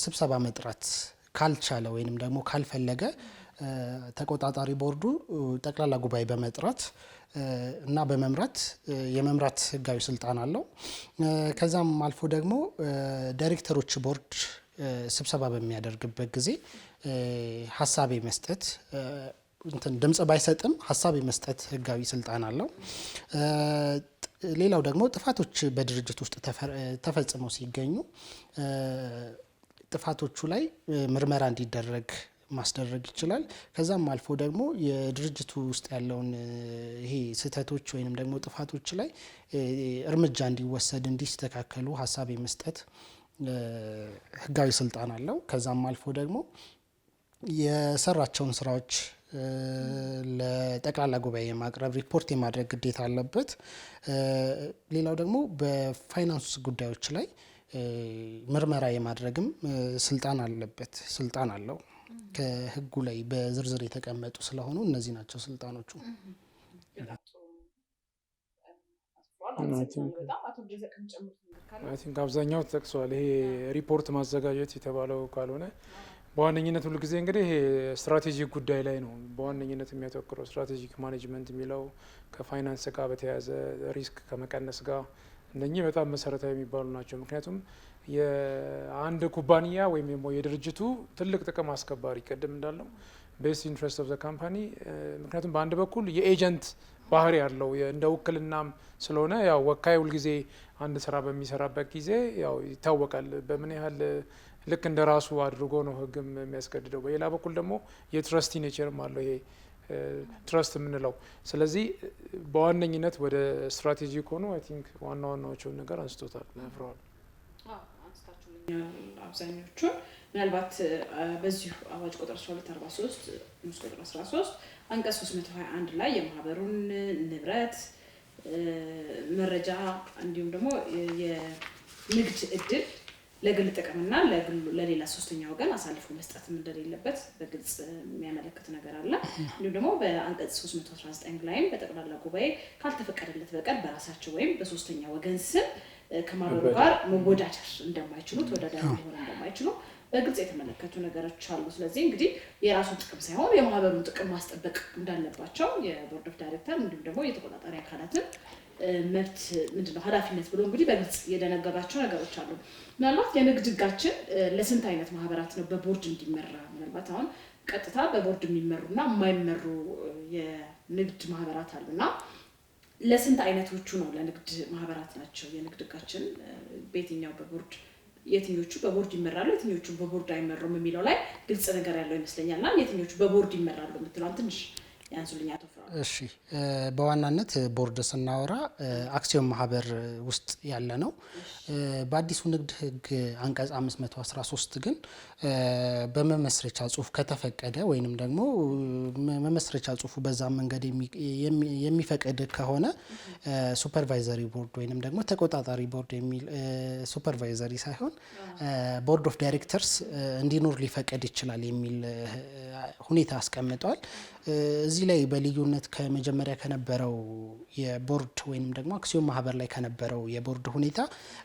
ስብሰባ መጥራት ካልቻለ ወይንም ደግሞ ካልፈለገ ተቆጣጣሪ ቦርዱ ጠቅላላ ጉባኤ በመጥራት እና በመምራት የመምራት ህጋዊ ስልጣን አለው። ከዛም አልፎ ደግሞ ዳይሬክተሮች ቦርድ ስብሰባ በሚያደርግበት ጊዜ ሀሳብ መስጠት ድምጽ ባይሰጥም ሀሳብ መስጠት ህጋዊ ስልጣን አለው። ሌላው ደግሞ ጥፋቶች በድርጅት ውስጥ ተፈጽመው ሲገኙ ጥፋቶቹ ላይ ምርመራ እንዲደረግ ማስደረግ ይችላል። ከዛም አልፎ ደግሞ የድርጅቱ ውስጥ ያለውን ይሄ ስህተቶች ወይንም ደግሞ ጥፋቶች ላይ እርምጃ እንዲወሰድ እንዲስተካከሉ ሀሳብ የመስጠት ህጋዊ ስልጣን አለው። ከዛም አልፎ ደግሞ የሰራቸውን ስራዎች ለጠቅላላ ጉባኤ የማቅረብ ሪፖርት የማድረግ ግዴታ አለበት። ሌላው ደግሞ በፋይናንስ ጉዳዮች ላይ ምርመራ የማድረግም ስልጣን አለው። ከህጉ ላይ በዝርዝር የተቀመጡ ስለሆኑ እነዚህ ናቸው ስልጣኖቹ። አብዛኛው ተጠቅሷል። ይሄ ሪፖርት ማዘጋጀት የተባለው ካልሆነ በዋነኝነት ሁሉ ጊዜ እንግዲህ ይሄ ስትራቴጂክ ጉዳይ ላይ ነው በዋነኝነት የሚያተኩረው። ስትራቴጂክ ማኔጅመንት የሚለው ከፋይናንስ ጋር በተያያዘ ሪስክ ከመቀነስ ጋር እነኚህ በጣም መሰረታዊ የሚባሉ ናቸው። ምክንያቱም የአንድ ኩባንያ ወይም ደግሞ የድርጅቱ ትልቅ ጥቅም አስከባሪ ቅድም እንዳለው ቤስት ኢንትረስት ኦፍ ዘ ካምፓኒ። ምክንያቱም በአንድ በኩል የኤጀንት ባህሪ ያለው እንደ ውክልናም ስለሆነ ያው ወካይ ሁልጊዜ አንድ ስራ በሚሰራበት ጊዜ ያው ይታወቃል በምን ያህል ልክ እንደ ራሱ አድርጎ ነው ህግም የሚያስገድደው። በሌላ በኩል ደግሞ የትረስቲ ኔቸርም አለው ይሄ ትረስት የምንለው። ስለዚህ በዋነኝነት ወደ ስትራቴጂክ ሆኖ አይ ቲንክ ዋና ዋናዎቹን ነገር አንስቶታል ፍራዋል። አብዛኞቹን ምናልባት በዚሁ አዋጅ ቁጥር 1243 ንዑስ ቁጥር 13 አንቀጽ 321 ላይ የማህበሩን ንብረት መረጃ እንዲሁም ደግሞ የንግድ እድል ለግል ጥቅምና ለሌላ ሶስተኛ ወገን አሳልፎ መስጠትም እንደሌለበት በግልጽ የሚያመለክት ነገር አለ። እንዲሁም ደግሞ በአንቀጽ 319 ላይም በጠቅላላ ጉባኤ ካልተፈቀደለት በቀር በራሳቸው ወይም በሶስተኛ ወገን ስም ከማህበሩ ጋር መወዳደር እንደማይችሉ ተወዳዳሪ ሊሆን እንደማይችሉ በግልጽ የተመለከቱ ነገሮች አሉ። ስለዚህ እንግዲህ የራሱን ጥቅም ሳይሆን የማህበሩን ጥቅም ማስጠበቅ እንዳለባቸው የቦርድ ኦፍ ዳይሬክተር እንዲሁም ደግሞ የተቆጣጣሪ አካላትን መብት ምንድነው ኃላፊነት ብሎ እንግዲህ በግልጽ የደነገጋቸው ነገሮች አሉ። ምናልባት የንግድ ህጋችን ለስንት አይነት ማህበራት ነው በቦርድ እንዲመራ? ምናልባት አሁን ቀጥታ በቦርድ የሚመሩና የማይመሩ የንግድ ማህበራት አሉና ለስንት አይነቶቹ ነው ለንግድ ማህበራት ናቸው የንግድ ህጋችን በየትኛው በቦርድ የትኞቹ በቦርድ ይመራሉ የትኞቹ በቦርድ አይመሩም የሚለው ላይ ግልጽ ነገር ያለው ይመስለኛልና የትኞቹ በቦርድ ይመራሉ የምትለውን ትንሽ ያንሱልኝ አቶ ፍራኦል። እሺ በዋናነት ቦርድ ስናወራ አክሲዮን ማህበር ውስጥ ያለ ነው። በአዲሱ ንግድ ህግ አንቀጽ 513 ግን በመመስረቻ ጽሁፍ ከተፈቀደ ወይንም ደግሞ መመስረቻ ጽሁፉ በዛ መንገድ የሚፈቅድ ከሆነ ሱፐርቫይዘሪ ቦርድ ወይንም ደግሞ ተቆጣጣሪ ቦርድ የሚል ሱፐርቫይዘሪ ሳይሆን ቦርድ ኦፍ ዳይሬክተርስ እንዲኖር ሊፈቀድ ይችላል የሚል ሁኔታ አስቀምጧል። እዚህ ላይ በልዩነት ከመጀመሪያ ከነበረው የቦርድ ወይንም ደግሞ አክሲዮን ማህበር ላይ ከነበረው የቦርድ ሁኔታ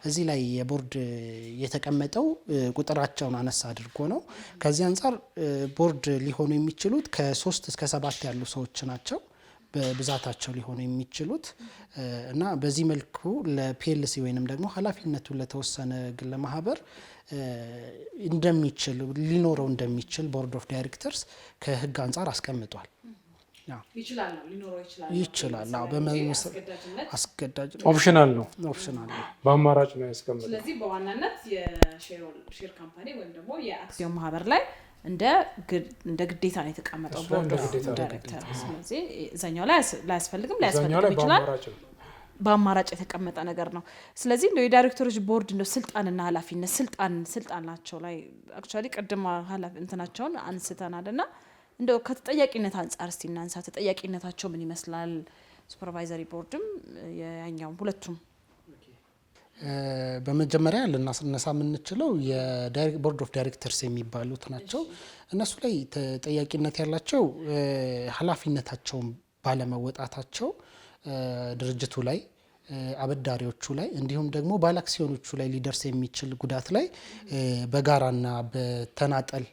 እዚህ ላይ የቦርድ የተቀመጠው ቁጥራቸውን አነሳ አድርጎ ነው። ከዚህ አንጻር ቦርድ ሊሆኑ የሚችሉት ከ3 እስከ 7 ያሉ ሰዎች ናቸው በብዛታቸው ሊሆኑ የሚችሉት እና በዚህ መልኩ ለፒኤልሲ ወይንም ደግሞ ኃላፊነቱ ለተወሰነ ግለ ማህበር እንደሚችል ሊኖረው እንደሚችል ቦርድ ኦፍ ዳይሬክተርስ ከህግ አንጻር አስቀምጧል። ይችላል ነው ሊኖረው ይችላል። አዎ አስገዳጅ ኦፕሽናል ነው በአማራጭ ነው ያስቀምጠው። ስለዚህ በዋናነት የሼር ካምፓኒ ወይም ደግሞ የአክሲዮን ማህበር ላይ እንደ ግዴታ ነው የተቀመጠው ቦርድ ኦፍ ዳይሬክተር። ስለዚህ እዛኛው ላይ ላያስፈልግም ይችላል በአማራጭ የተቀመጠ ነገር ነው። ስለዚህ እንደው የዳይሬክተሮች ቦርድ እንደው ስልጣንና ኃላፊነት ስልጣን ናቸው ላይ አክቹአሊ ቀድማ እንትናቸውን አንስተናልና እንደው ከተጠያቂነት አንጻር እስቲ እናንሳ። ተጠያቂነታቸው ምን ይመስላል? ሱፐርቫይዘሪ ቦርድም ያኛው ሁለቱም በመጀመሪያ ልናስነሳ የምንችለው የቦርድ ኦፍ ዳይሬክተርስ የሚባሉት ናቸው። እነሱ ላይ ተጠያቂነት ያላቸው ኃላፊነታቸውን ባለመወጣታቸው ድርጅቱ ላይ አበዳሪዎቹ ላይ እንዲሁም ደግሞ ባለአክሲዮኖቹ ላይ ሊደርስ የሚችል ጉዳት ላይ በጋራና በተናጠል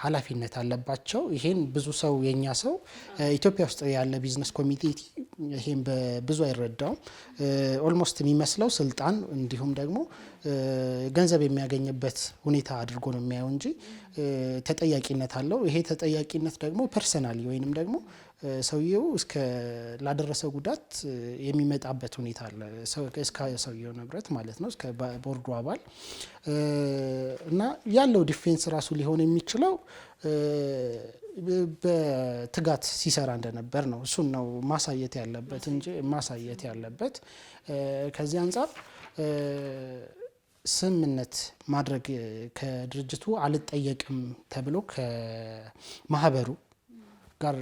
ኃላፊነት አለባቸው። ይሄን ብዙ ሰው የኛ ሰው ኢትዮጵያ ውስጥ ያለ ቢዝነስ ኮሚቴ ይሄን በብዙ አይረዳውም። ኦልሞስት የሚመስለው ስልጣን እንዲሁም ደግሞ ገንዘብ የሚያገኝበት ሁኔታ አድርጎ ነው የሚያየው እንጂ ተጠያቂነት አለው። ይሄ ተጠያቂነት ደግሞ ፐርሰናሊ ወይንም ደግሞ ሰውየው እስከ ላደረሰው ጉዳት የሚመጣበት ሁኔታ አለ። እስከ ሰውየው ንብረት ማለት ነው እስከ ቦርዱ አባል እና ያለው ዲፌንስ ራሱ ሊሆን የሚችለው በትጋት ሲሰራ እንደነበር ነው። እሱን ነው ማሳየት ያለበት እንጂ ማሳየት ያለበት ከዚህ አንጻር ስምምነት ማድረግ ከድርጅቱ አልጠየቅም ተብሎ ከማህበሩ ጋር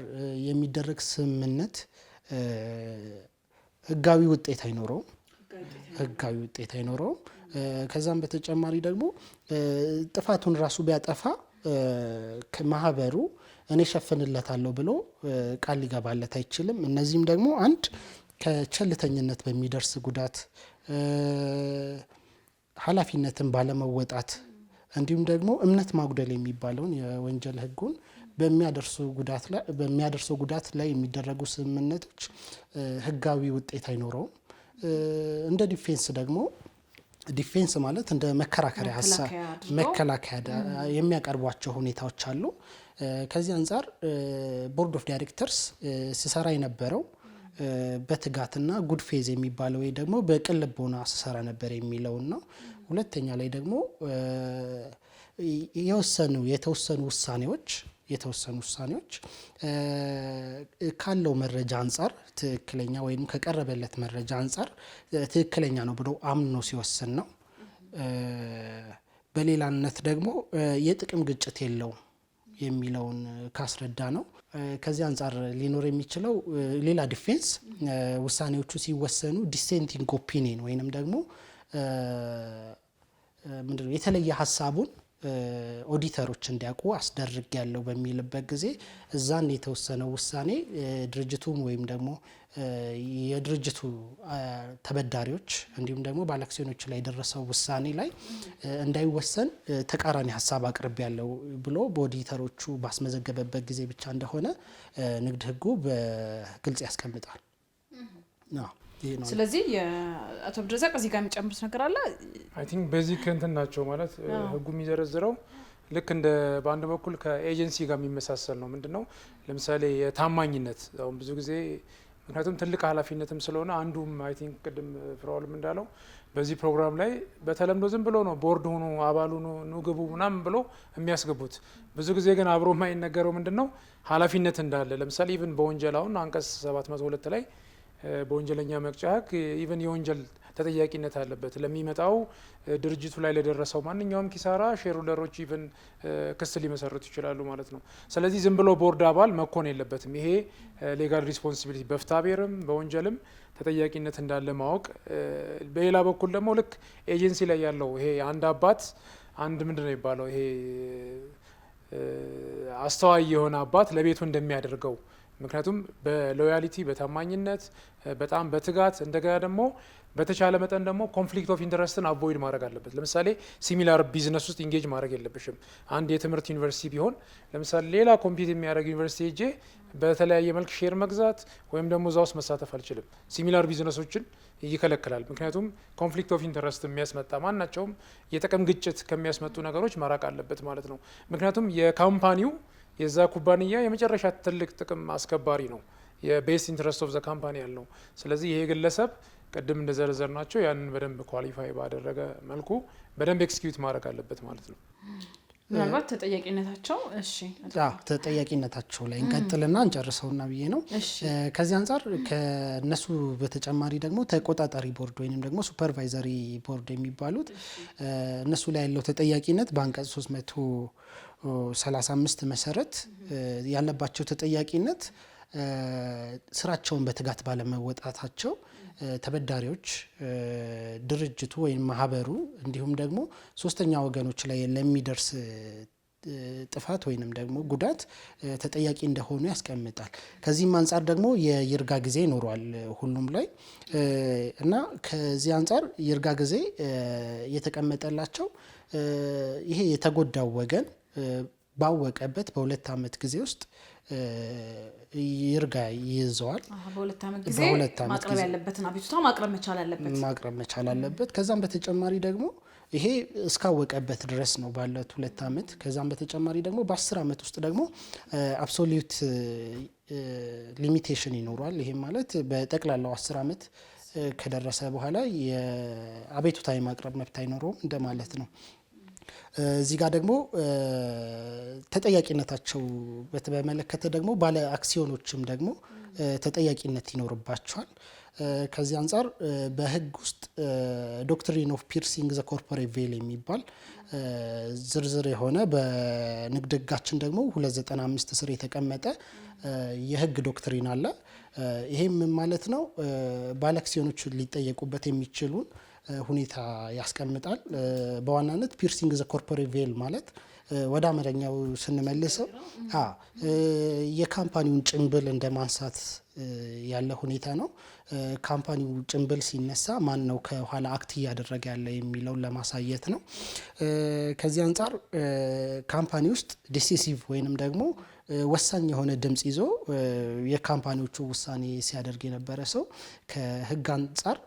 የሚደረግ ስምምነት ህጋዊ ውጤት አይኖረውም። ከዛም በተጨማሪ ደግሞ ጥፋቱን ራሱ ቢያጠፋ ከማህበሩ እኔ ሸፍንለታለሁ ብሎ ቃል ሊገባለት አይችልም። እነዚህም ደግሞ አንድ ከቸልተኝነት በሚደርስ ጉዳት፣ ኃላፊነትን ባለመወጣት እንዲሁም ደግሞ እምነት ማጉደል የሚባለውን የወንጀል ህጉን በሚያደርሰው ጉዳት ላይ የሚደረጉ ስምምነቶች ህጋዊ ውጤት አይኖረውም። እንደ ዲፌንስ ደግሞ ዲፌንስ ማለት እንደ መከራከሪያ ሀሳብ መከላከያ የሚያቀርቧቸው ሁኔታዎች አሉ። ከዚህ አንጻር ቦርድ ኦፍ ዳይሬክተርስ ሲሰራ የነበረው በትጋትና ጉድ ፌዝ የሚባለው ወይ ደግሞ በቅን ልቦና ሲሰራ ነበር የሚለውን ነው። ሁለተኛ ላይ ደግሞ የተወሰኑ ውሳኔዎች ካለው መረጃ አንጻር ትክክለኛ ወይም ከቀረበለት መረጃ አንጻር ትክክለኛ ነው ብሎ አምኖ ሲወስን ነው። በሌላነት ደግሞ የጥቅም ግጭት የለውም የሚለውን ካስረዳ ነው። ከዚህ አንጻር ሊኖር የሚችለው ሌላ ዲፌንስ ውሳኔዎቹ ሲወሰኑ ዲሴንቲንግ ኦፒኒየን ወይንም ደግሞ ምንድነው የተለየ ሀሳቡን ኦዲተሮች እንዲያውቁ አስደርግ ያለው በሚልበት ጊዜ እዛን የተወሰነው ውሳኔ ድርጅቱም ወይም ደግሞ የድርጅቱ ተበዳሪዎች እንዲሁም ደግሞ ባለአክሲዮኖች ላይ የደረሰው ውሳኔ ላይ እንዳይወሰን ተቃራኒ ሀሳብ አቅርብ ያለው ብሎ በኦዲተሮቹ ባስመዘገበበት ጊዜ ብቻ እንደሆነ ንግድ ህጉ በግልጽ ያስቀምጣል። ስለዚህ የአቶ አብዱረዛቅ እዚህ ጋር የሚጨምሩት ነገር አለ? አይ ቲንክ ቤዚክ እንትን ናቸው ማለት ህጉ የሚዘረዝረው ልክ እንደ በአንድ በኩል ከኤጀንሲ ጋር የሚመሳሰል ነው። ምንድነው ለምሳሌ የታማኝነት አሁን ብዙ ጊዜ ምክንያቱም ትልቅ ኃላፊነትም ስለሆነ አንዱም አይ ቲንክ ቅድም ፍራውልም እንዳለው በዚህ ፕሮግራም ላይ በተለምዶ ዝም ብሎ ነው ቦርድ ሆኖ አባሉ ነው ግቡ ምናምን ብሎ የሚያስገቡት። ብዙ ጊዜ ግን አብሮ የማይነገረው ምንድነው ኃላፊነት እንዳለ። ለምሳሌ ኢቭን በወንጀል አሁን አንቀጽ 702 ላይ በወንጀለኛ መቅጫ ህግ ኢቭን የወንጀል ተጠያቂነት አለበት ለሚመጣው ድርጅቱ ላይ ለደረሰው ማንኛውም ኪሳራ ሼርሆልደሮች ኢቭን ክስ ሊመሰርቱ ይችላሉ ማለት ነው። ስለዚህ ዝም ብሎ ቦርድ አባል መኮን የለበትም። ይሄ ሌጋል ሪስፖንሲቢሊቲ በፍትሐብሔርም በወንጀልም ተጠያቂነት እንዳለ ማወቅ። በሌላ በኩል ደግሞ ልክ ኤጀንሲ ላይ ያለው ይሄ አንድ አባት አንድ ምንድነው የሚባለው ይሄ አስተዋይ የሆነ አባት ለቤቱ እንደሚያደርገው ምክንያቱም በሎያሊቲ በታማኝነት በጣም በትጋት እንደገና ደግሞ በተቻለ መጠን ደግሞ ኮንፍሊክት ኦፍ ኢንተረስትን አቮይድ ማድረግ አለበት። ለምሳሌ ሲሚላር ቢዝነስ ውስጥ ኢንጌጅ ማድረግ የለብሽም። አንድ የትምህርት ዩኒቨርሲቲ ቢሆን ለምሳሌ ሌላ ኮምፒት የሚያደርግ ዩኒቨርሲቲ ሄጄ በተለያየ መልክ ሼር መግዛት ወይም ደግሞ እዛ ውስጥ መሳተፍ አልችልም። ሲሚላር ቢዝነሶችን ይከለክላል። ምክንያቱም ኮንፍሊክት ኦፍ ኢንተረስት የሚያስመጣ ማናቸውም የጥቅም ግጭት ከሚያስመጡ ነገሮች መራቅ አለበት ማለት ነው። ምክንያቱም የካምፓኒው የዛ ኩባንያ የመጨረሻ ትልቅ ጥቅም አስከባሪ ነው። የቤስት ኢንትረስት ኦፍ ዘ ካምፓኒ ያለው። ስለዚህ ይሄ ግለሰብ ቅድም እንደዘረዘር ናቸው ያንን በደንብ ኳሊፋይ ባደረገ መልኩ በደንብ ኤክስኪዩት ማድረግ አለበት ማለት ነው። ምናልባት ተጠያቂነታቸው ተጠያቂነታቸው ላይ እንቀጥልና እንጨርሰውና ብዬ ነው። ከዚህ አንጻር ከነሱ በተጨማሪ ደግሞ ተቆጣጣሪ ቦርድ ወይንም ደግሞ ሱፐርቫይዘሪ ቦርድ የሚባሉት እነሱ ላይ ያለው ተጠያቂነት በአንቀጽ 335 መሰረት ያለባቸው ተጠያቂነት ስራቸውን በትጋት ባለመወጣታቸው ተበዳሪዎች ድርጅቱ ወይም ማህበሩ እንዲሁም ደግሞ ሶስተኛ ወገኖች ላይ ለሚደርስ ጥፋት ወይንም ደግሞ ጉዳት ተጠያቂ እንደሆኑ ያስቀምጣል። ከዚህም አንጻር ደግሞ የይርጋ ጊዜ ይኖራል ሁሉም ላይ እና ከዚህ አንጻር ይርጋ ጊዜ የተቀመጠላቸው ይሄ የተጎዳው ወገን ባወቀበት በ2 ዓመት ጊዜ ውስጥ ይርጋ ይይዘዋል። በ2 ዓመት ጊዜ ማቅረብ ያለበትን አቤቱታ ማቅረብ መቻል አለበት። ከዛም በተጨማሪ ደግሞ ይሄ እስካወቀበት ድረስ ነው ባለው 2 ዓመት። ከዛም በተጨማሪ ደግሞ በ10 ዓመት ውስጥ ደግሞ አብሶሉት ሊሚቴሽን ይኖራል። ይሄ ማለት በጠቅላላው 10 ዓመት ከደረሰ በኋላ የአቤቱታ የማቅረብ መብት አይኖረውም እንደማለት ነው። እዚህ ጋር ደግሞ ተጠያቂነታቸው በተመለከተ ደግሞ ባለ አክሲዮኖችም ደግሞ ተጠያቂነት ይኖርባቸዋል። ከዚህ አንጻር በህግ ውስጥ ዶክትሪን ኦፍ ፒርሲንግ ዘ ኮርፖሬት ቬል የሚባል ዝርዝር የሆነ በንግድ ህጋችን ደግሞ 295 ስር የተቀመጠ የህግ ዶክትሪን አለ። ይሄም ማለት ነው ባለ አክሲዮኖች ሊጠየቁበት የሚችሉን ሁኔታ ያስቀምጣል። በዋናነት ፒርሲንግ ዘ ኮርፖሬት ቬል ማለት ወደ አማርኛው ስንመልሰው የካምፓኒውን ጭንብል እንደማንሳት ያለ ሁኔታ ነው። ካምፓኒው ጭንብል ሲነሳ ማን ነው ከኋላ አክት እያደረገ ያለ የሚለውን ለማሳየት ነው። ከዚህ አንጻር ካምፓኒ ውስጥ ዲሲሲቭ ወይንም ደግሞ ወሳኝ የሆነ ድምጽ ይዞ የካምፓኒዎቹ ውሳኔ ሲያደርግ የነበረ ሰው ከህግ አንጻር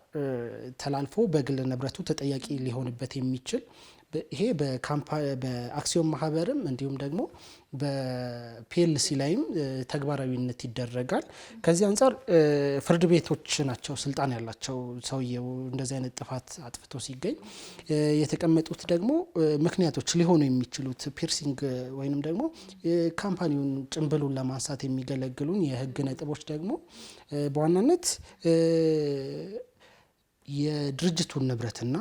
ተላልፎ በግል ንብረቱ ተጠያቂ ሊሆንበት የሚችል ይሄ በአክሲዮን ማህበርም እንዲሁም ደግሞ በፒኤልሲ ላይም ተግባራዊነት ይደረጋል። ከዚህ አንጻር ፍርድ ቤቶች ናቸው ስልጣን ያላቸው ሰውየው እንደዚህ አይነት ጥፋት አጥፍቶ ሲገኝ የተቀመጡት ደግሞ ምክንያቶች ሊሆኑ የሚችሉት ፒርሲንግ ወይንም ደግሞ ካምፓኒውን ጭንብሉን ለማንሳት የሚገለግሉን የህግ ነጥቦች ደግሞ በዋናነት የድርጅቱን ንብረትና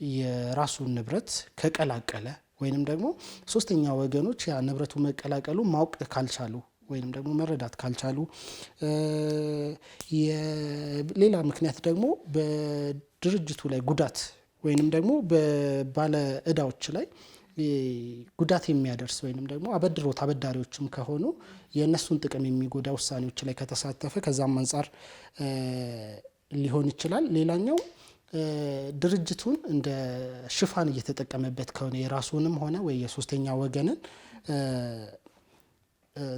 የራሱን ንብረት ከቀላቀለ ወይንም ደግሞ ሶስተኛ ወገኖች ያ ንብረቱ መቀላቀሉ ማወቅ ካልቻሉ ወይንም ደግሞ መረዳት ካልቻሉ ሌላ ምክንያት ደግሞ በድርጅቱ ላይ ጉዳት ወይንም ደግሞ በባለ እዳዎች ላይ ጉዳት የሚያደርስ ወይንም ደግሞ አበድሮት አበዳሪዎችም ከሆኑ የእነሱን ጥቅም የሚጎዳ ውሳኔዎች ላይ ከተሳተፈ ከዛም አንጻር ሊሆን ይችላል። ሌላኛው ድርጅቱን እንደ ሽፋን እየተጠቀመበት ከሆነ የራሱንም ሆነ ወይ የሶስተኛ ወገንን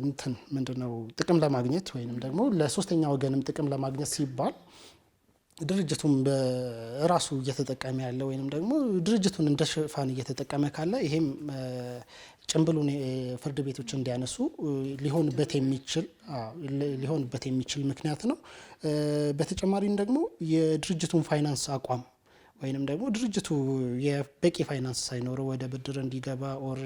እንትን ምንድነው ጥቅም ለማግኘት ወይንም ደግሞ ለሶስተኛ ወገንም ጥቅም ለማግኘት ሲባል ድርጅቱን በራሱ እየተጠቀመ ያለ ወይንም ደግሞ ድርጅቱን እንደ ሽፋን እየተጠቀመ ካለ ይሄም ጭንብሉን ፍርድ ቤቶች እንዲያነሱ ሊሆንበት የሚችል ምክንያት ነው። በተጨማሪም ደግሞ የድርጅቱን ፋይናንስ አቋም ወይንም ደግሞ ድርጅቱ የበቂ ፋይናንስ ሳይኖረው ወደ ብድር እንዲገባ ኦር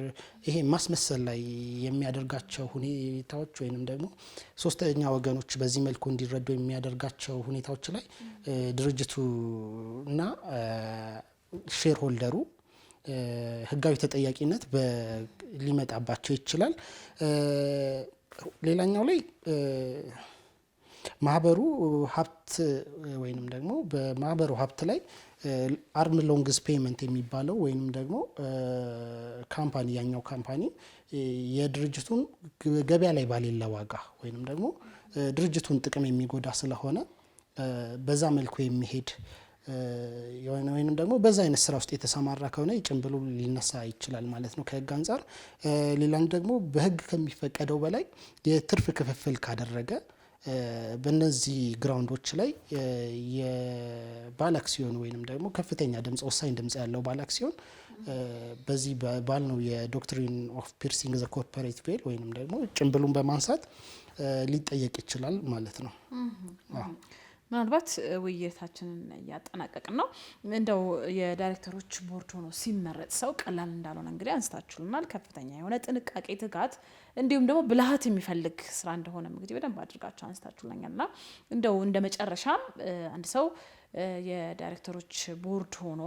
ይሄ ማስመሰል ላይ የሚያደርጋቸው ሁኔታዎች ወይንም ደግሞ ሶስተኛ ወገኖች በዚህ መልኩ እንዲረዱ የሚያደርጋቸው ሁኔታዎች ላይ ድርጅቱ እና ሼር ሆልደሩ ህጋዊ ተጠያቂነት ሊመጣባቸው ይችላል። ሌላኛው ላይ ማህበሩ ሀብት ወይንም ደግሞ በማህበሩ ሀብት ላይ አርም ሎንግስ ፔመንት የሚባለው ወይንም ደግሞ ካምፓኒ ያኛው ካምፓኒ የድርጅቱን ገበያ ላይ ባሌለ ዋጋ ወይንም ደግሞ ድርጅቱን ጥቅም የሚጎዳ ስለሆነ በዛ መልኩ የሚሄድ ወይንም ደግሞ በዛ አይነት ስራ ውስጥ የተሰማራ ከሆነ ጭንብሉ ሊነሳ ይችላል ማለት ነው ከህግ አንጻር። ሌላም ደግሞ በህግ ከሚፈቀደው በላይ የትርፍ ክፍፍል ካደረገ በእነዚህ ግራውንዶች ላይ የባለ አክሲዮን ወይንም ደግሞ ከፍተኛ ድምጽ ወሳኝ ድምጽ ያለው ባለ አክሲዮን በዚህ ባልነው የዶክትሪን ኦፍ ፒርሲንግ ዘ ኮርፖሬት ቬል ወይንም ደግሞ ጭንብሉን በማንሳት ሊጠየቅ ይችላል ማለት ነው። ምናልባት ውይይታችንን እያጠናቀቅን ነው። እንደው የዳይሬክተሮች ቦርድ ሆኖ ሲመረጥ ሰው ቀላል እንዳልሆነ እንግዲህ አንስታችሁልናል። ከፍተኛ የሆነ ጥንቃቄ፣ ትጋት እንዲሁም ደግሞ ብልሃት የሚፈልግ ስራ እንደሆነ እንግዲህ በደንብ አድርጋችሁ አንስታችሁልኛልና እንደው እንደ መጨረሻም አንድ ሰው የዳይሬክተሮች ቦርድ ሆኖ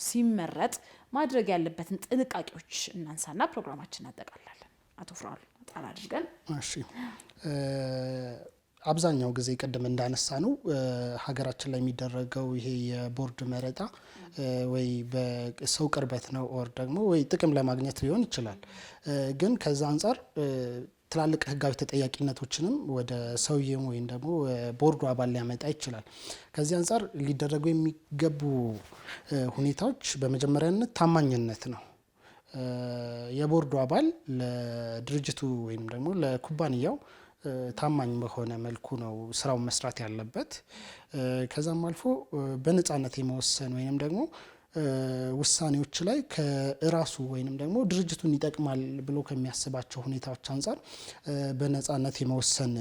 ሲመረጥ ማድረግ ያለበትን ጥንቃቄዎች እናንሳና ፕሮግራማችን እናጠቃላለን። አቶ ፍራኦል ጣል አድርገን። እሺ አብዛኛው ጊዜ ቀደም እንዳነሳ ነው ሀገራችን ላይ የሚደረገው ይሄ የቦርድ መረጣ ወይ በሰው ቅርበት ነው ኦር ደግሞ ወይ ጥቅም ለማግኘት ሊሆን ይችላል። ግን ከዛ አንጻር ትላልቅ ህጋዊ ተጠያቂነቶችንም ወደ ሰውየው ወይም ደግሞ ቦርዱ አባል ሊያመጣ ይችላል። ከዚህ አንጻር ሊደረጉ የሚገቡ ሁኔታዎች በመጀመሪያነት ታማኝነት ነው። የቦርዱ አባል ለድርጅቱ ወይም ደግሞ ለኩባንያው ታማኝ በሆነ መልኩ ነው ስራውን መስራት ያለበት። ከዛም አልፎ በነፃነት የመወሰን ወይንም ደግሞ ውሳኔዎች ላይ ከራሱ ወይንም ደግሞ ድርጅቱን ይጠቅማል ብሎ ከሚያስባቸው ሁኔታዎች አንጻር በነፃነት የመወሰን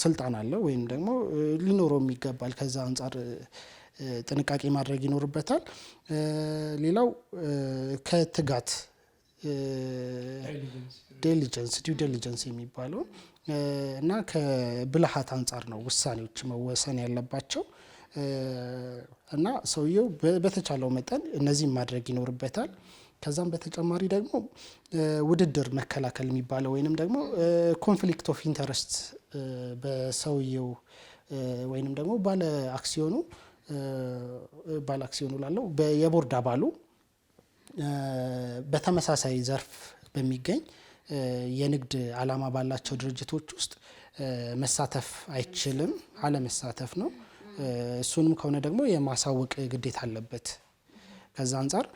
ስልጣን አለው ወይም ደግሞ ሊኖረውም ይገባል። ከዛ አንጻር ጥንቃቄ ማድረግ ይኖርበታል። ሌላው ከትጋት ዲው ዲሊጀንስ የሚባለው እና ከብልሃት አንጻር ነው ውሳኔዎች መወሰን ያለባቸው እና ሰውየው በተቻለው መጠን እነዚህን ማድረግ ይኖርበታል። ከዛም በተጨማሪ ደግሞ ውድድር መከላከል የሚባለው ወይንም ደግሞ ኮንፍሊክት ኦፍ ኢንተረስት በሰውየው ወይንም ደግሞ ባለ አክሲዮኑ ላለው የቦርድ አባሉ በተመሳሳይ ዘርፍ በሚገኝ የንግድ ዓላማ ባላቸው ድርጅቶች ውስጥ መሳተፍ አይችልም፣ አለመሳተፍ ነው። እሱንም ከሆነ ደግሞ የማሳወቅ ግዴታ አለበት። ከዛ አንፃር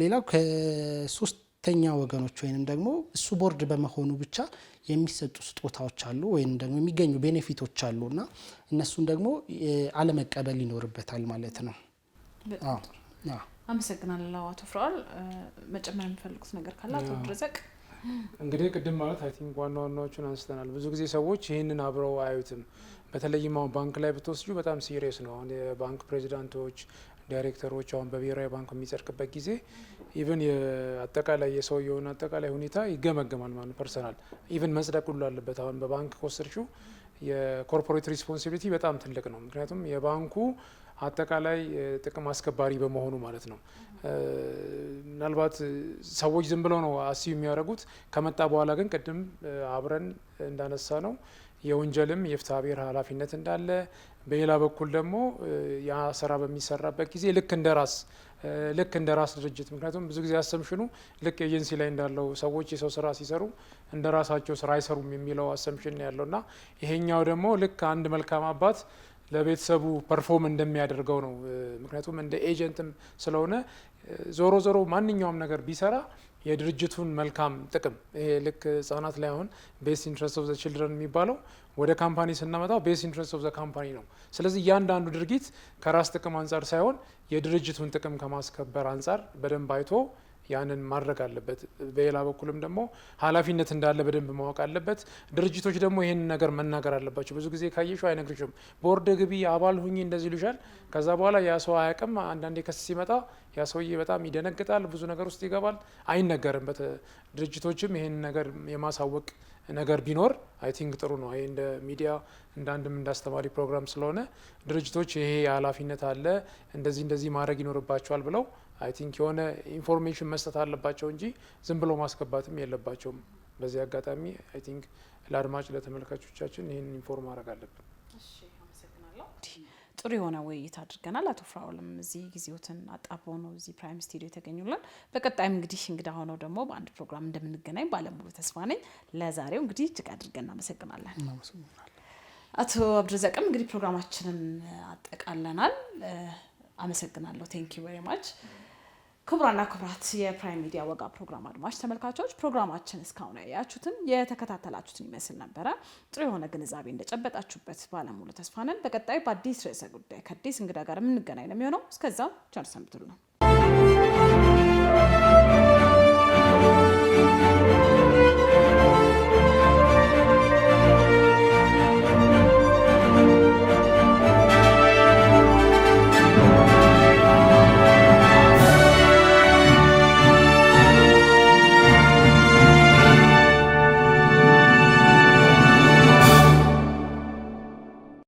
ሌላው ከሶስተኛ ወገኖች ወይንም ደግሞ እሱ ቦርድ በመሆኑ ብቻ የሚሰጡ ስጦታዎች አሉ ወይንም ደግሞ የሚገኙ ቤኔፊቶች አሉና እነሱን ደግሞ አለመቀበል ይኖርበታል ማለት ነው። አመሰግናለሁ አቶ ፍራኦል። መጨመር የሚፈልጉት ነገር ካለ አቶ አብዱረዛቅ? እንግዲህ ቅድም ማለት አይ ቲንክ ዋና ዋናዎቹን አንስተናል። ብዙ ጊዜ ሰዎች ይህንን አብረው አያዩትም። በተለይም አሁን ባንክ ላይ ብትወስጁ በጣም ሲሪየስ ነው። አሁን የባንክ ፕሬዚዳንቶች፣ ዳይሬክተሮች አሁን በብሔራዊ ባንክ የሚጸድቅበት ጊዜ ኢቭን የአጠቃላይ የሰውየውን አጠቃላይ ሁኔታ ይገመገማል ማለት ፐርሰናል ኢቭን መጽደቅ ሁሉ አለበት። አሁን በባንክ ከወሰድሽው የኮርፖሬት ሪስፖንሲቢሊቲ በጣም ትልቅ ነው። ምክንያቱም የባንኩ አጠቃላይ ጥቅም አስከባሪ በመሆኑ ማለት ነው። ምናልባት ሰዎች ዝም ብለው ነው አስዩ የሚያደርጉት። ከመጣ በኋላ ግን ቅድም አብረን እንዳነሳ ነው የወንጀልም የፍትሐ ብሔር ኃላፊነት እንዳለ፣ በሌላ በኩል ደግሞ ያ ስራ በሚሰራበት ጊዜ ልክ እንደ ራስ ድርጅት ምክንያቱም ብዙ ጊዜ አሰምሽኑ ልክ ኤጀንሲ ላይ እንዳለው ሰዎች የሰው ስራ ሲሰሩ እንደ ራሳቸው ስራ አይሰሩም የሚለው አሰምሽን ያለውና ይሄኛው ደግሞ ልክ አንድ መልካም አባት ለቤተሰቡ ፐርፎርም እንደሚያደርገው ነው። ምክንያቱም እንደ ኤጀንትም ስለሆነ ዞሮ ዞሮ ማንኛውም ነገር ቢሰራ የድርጅቱን መልካም ጥቅም ይሄ ልክ ህጻናት ላይ አሁን ቤስት ኢንትረስት ኦፍ ዘ ቺልድረን የሚባለው ወደ ካምፓኒ ስናመጣው ቤስት ኢንትረስት ኦፍ ዘ ካምፓኒ ነው። ስለዚህ እያንዳንዱ ድርጊት ከራስ ጥቅም አንጻር ሳይሆን የድርጅቱን ጥቅም ከማስከበር አንጻር በደንብ አይቶ ያንን ማድረግ አለበት። በሌላ በኩልም ደግሞ ኃላፊነት እንዳለ በደንብ ማወቅ አለበት። ድርጅቶች ደግሞ ይሄን ነገር መናገር አለባቸው። ብዙ ጊዜ ካየሽው አይነግርሽም። ቦርድ ግቢ አባል ሁኚ እንደዚህ ይሉሻል። ከዛ በኋላ ያ ሰው አያውቅም። አንዳንዴ ከስ ሲመጣ ያ ሰውዬ በጣም ይደነግጣል፣ ብዙ ነገር ውስጥ ይገባል፣ አይነገርም። ድርጅቶችም ይሄን ነገር የማሳወቅ ነገር ቢኖር አይ ቲንክ ጥሩ ነው። ይሄ እንደ ሚዲያ እንደ አንድም እንዳስተማሪ ፕሮግራም ስለሆነ ድርጅቶች ይሄ ኃላፊነት አለ እንደዚህ ማድረግ ይኖርባቸዋል ብለው አይ ቲንክ የሆነ ኢንፎርሜሽን መስጠት አለባቸው እንጂ ዝም ብሎ ማስገባትም የለባቸውም። በዚህ አጋጣሚ አይ ቲንክ ለአድማጭ ለተመልካቾቻችን ይህን ኢንፎርም ማድረግ አለብን። ጥሩ የሆነ ውይይት አድርገናል። አቶ ፍራኦልም እዚህ ጊዜዎትን አጣበው ነው እዚህ ፕራይም ስቱዲዮ የተገኙልን። በቀጣይም እንግዲህ እንግዳ ሆነው ደግሞ በአንድ ፕሮግራም እንደምንገናኝ ባለሙሉ ተስፋ ነኝ። ለዛሬው እንግዲህ እጅግ አድርገን እናመሰግናለን። አቶ አብዱረዛቅም እንግዲህ ፕሮግራማችንን አጠቃለናል። አመሰግናለሁ። ቴንክ ዩ ቬሪ ማች። ክቡራና ክቡራት የፕራይም ሚዲያ ወጋ ፕሮግራም አድማጭ ተመልካቾች ፕሮግራማችን እስካሁን ያያችሁትን የተከታተላችሁትን ይመስል ነበረ። ጥሩ የሆነ ግንዛቤ እንደጨበጣችሁበት ባለሙሉ ተስፋ ነን። በቀጣይ በአዲስ ርዕሰ ጉዳይ ከአዲስ እንግዳ ጋር የምንገናኝ ነው የሚሆነው። እስከዛው ቸር ሰንብቱልን።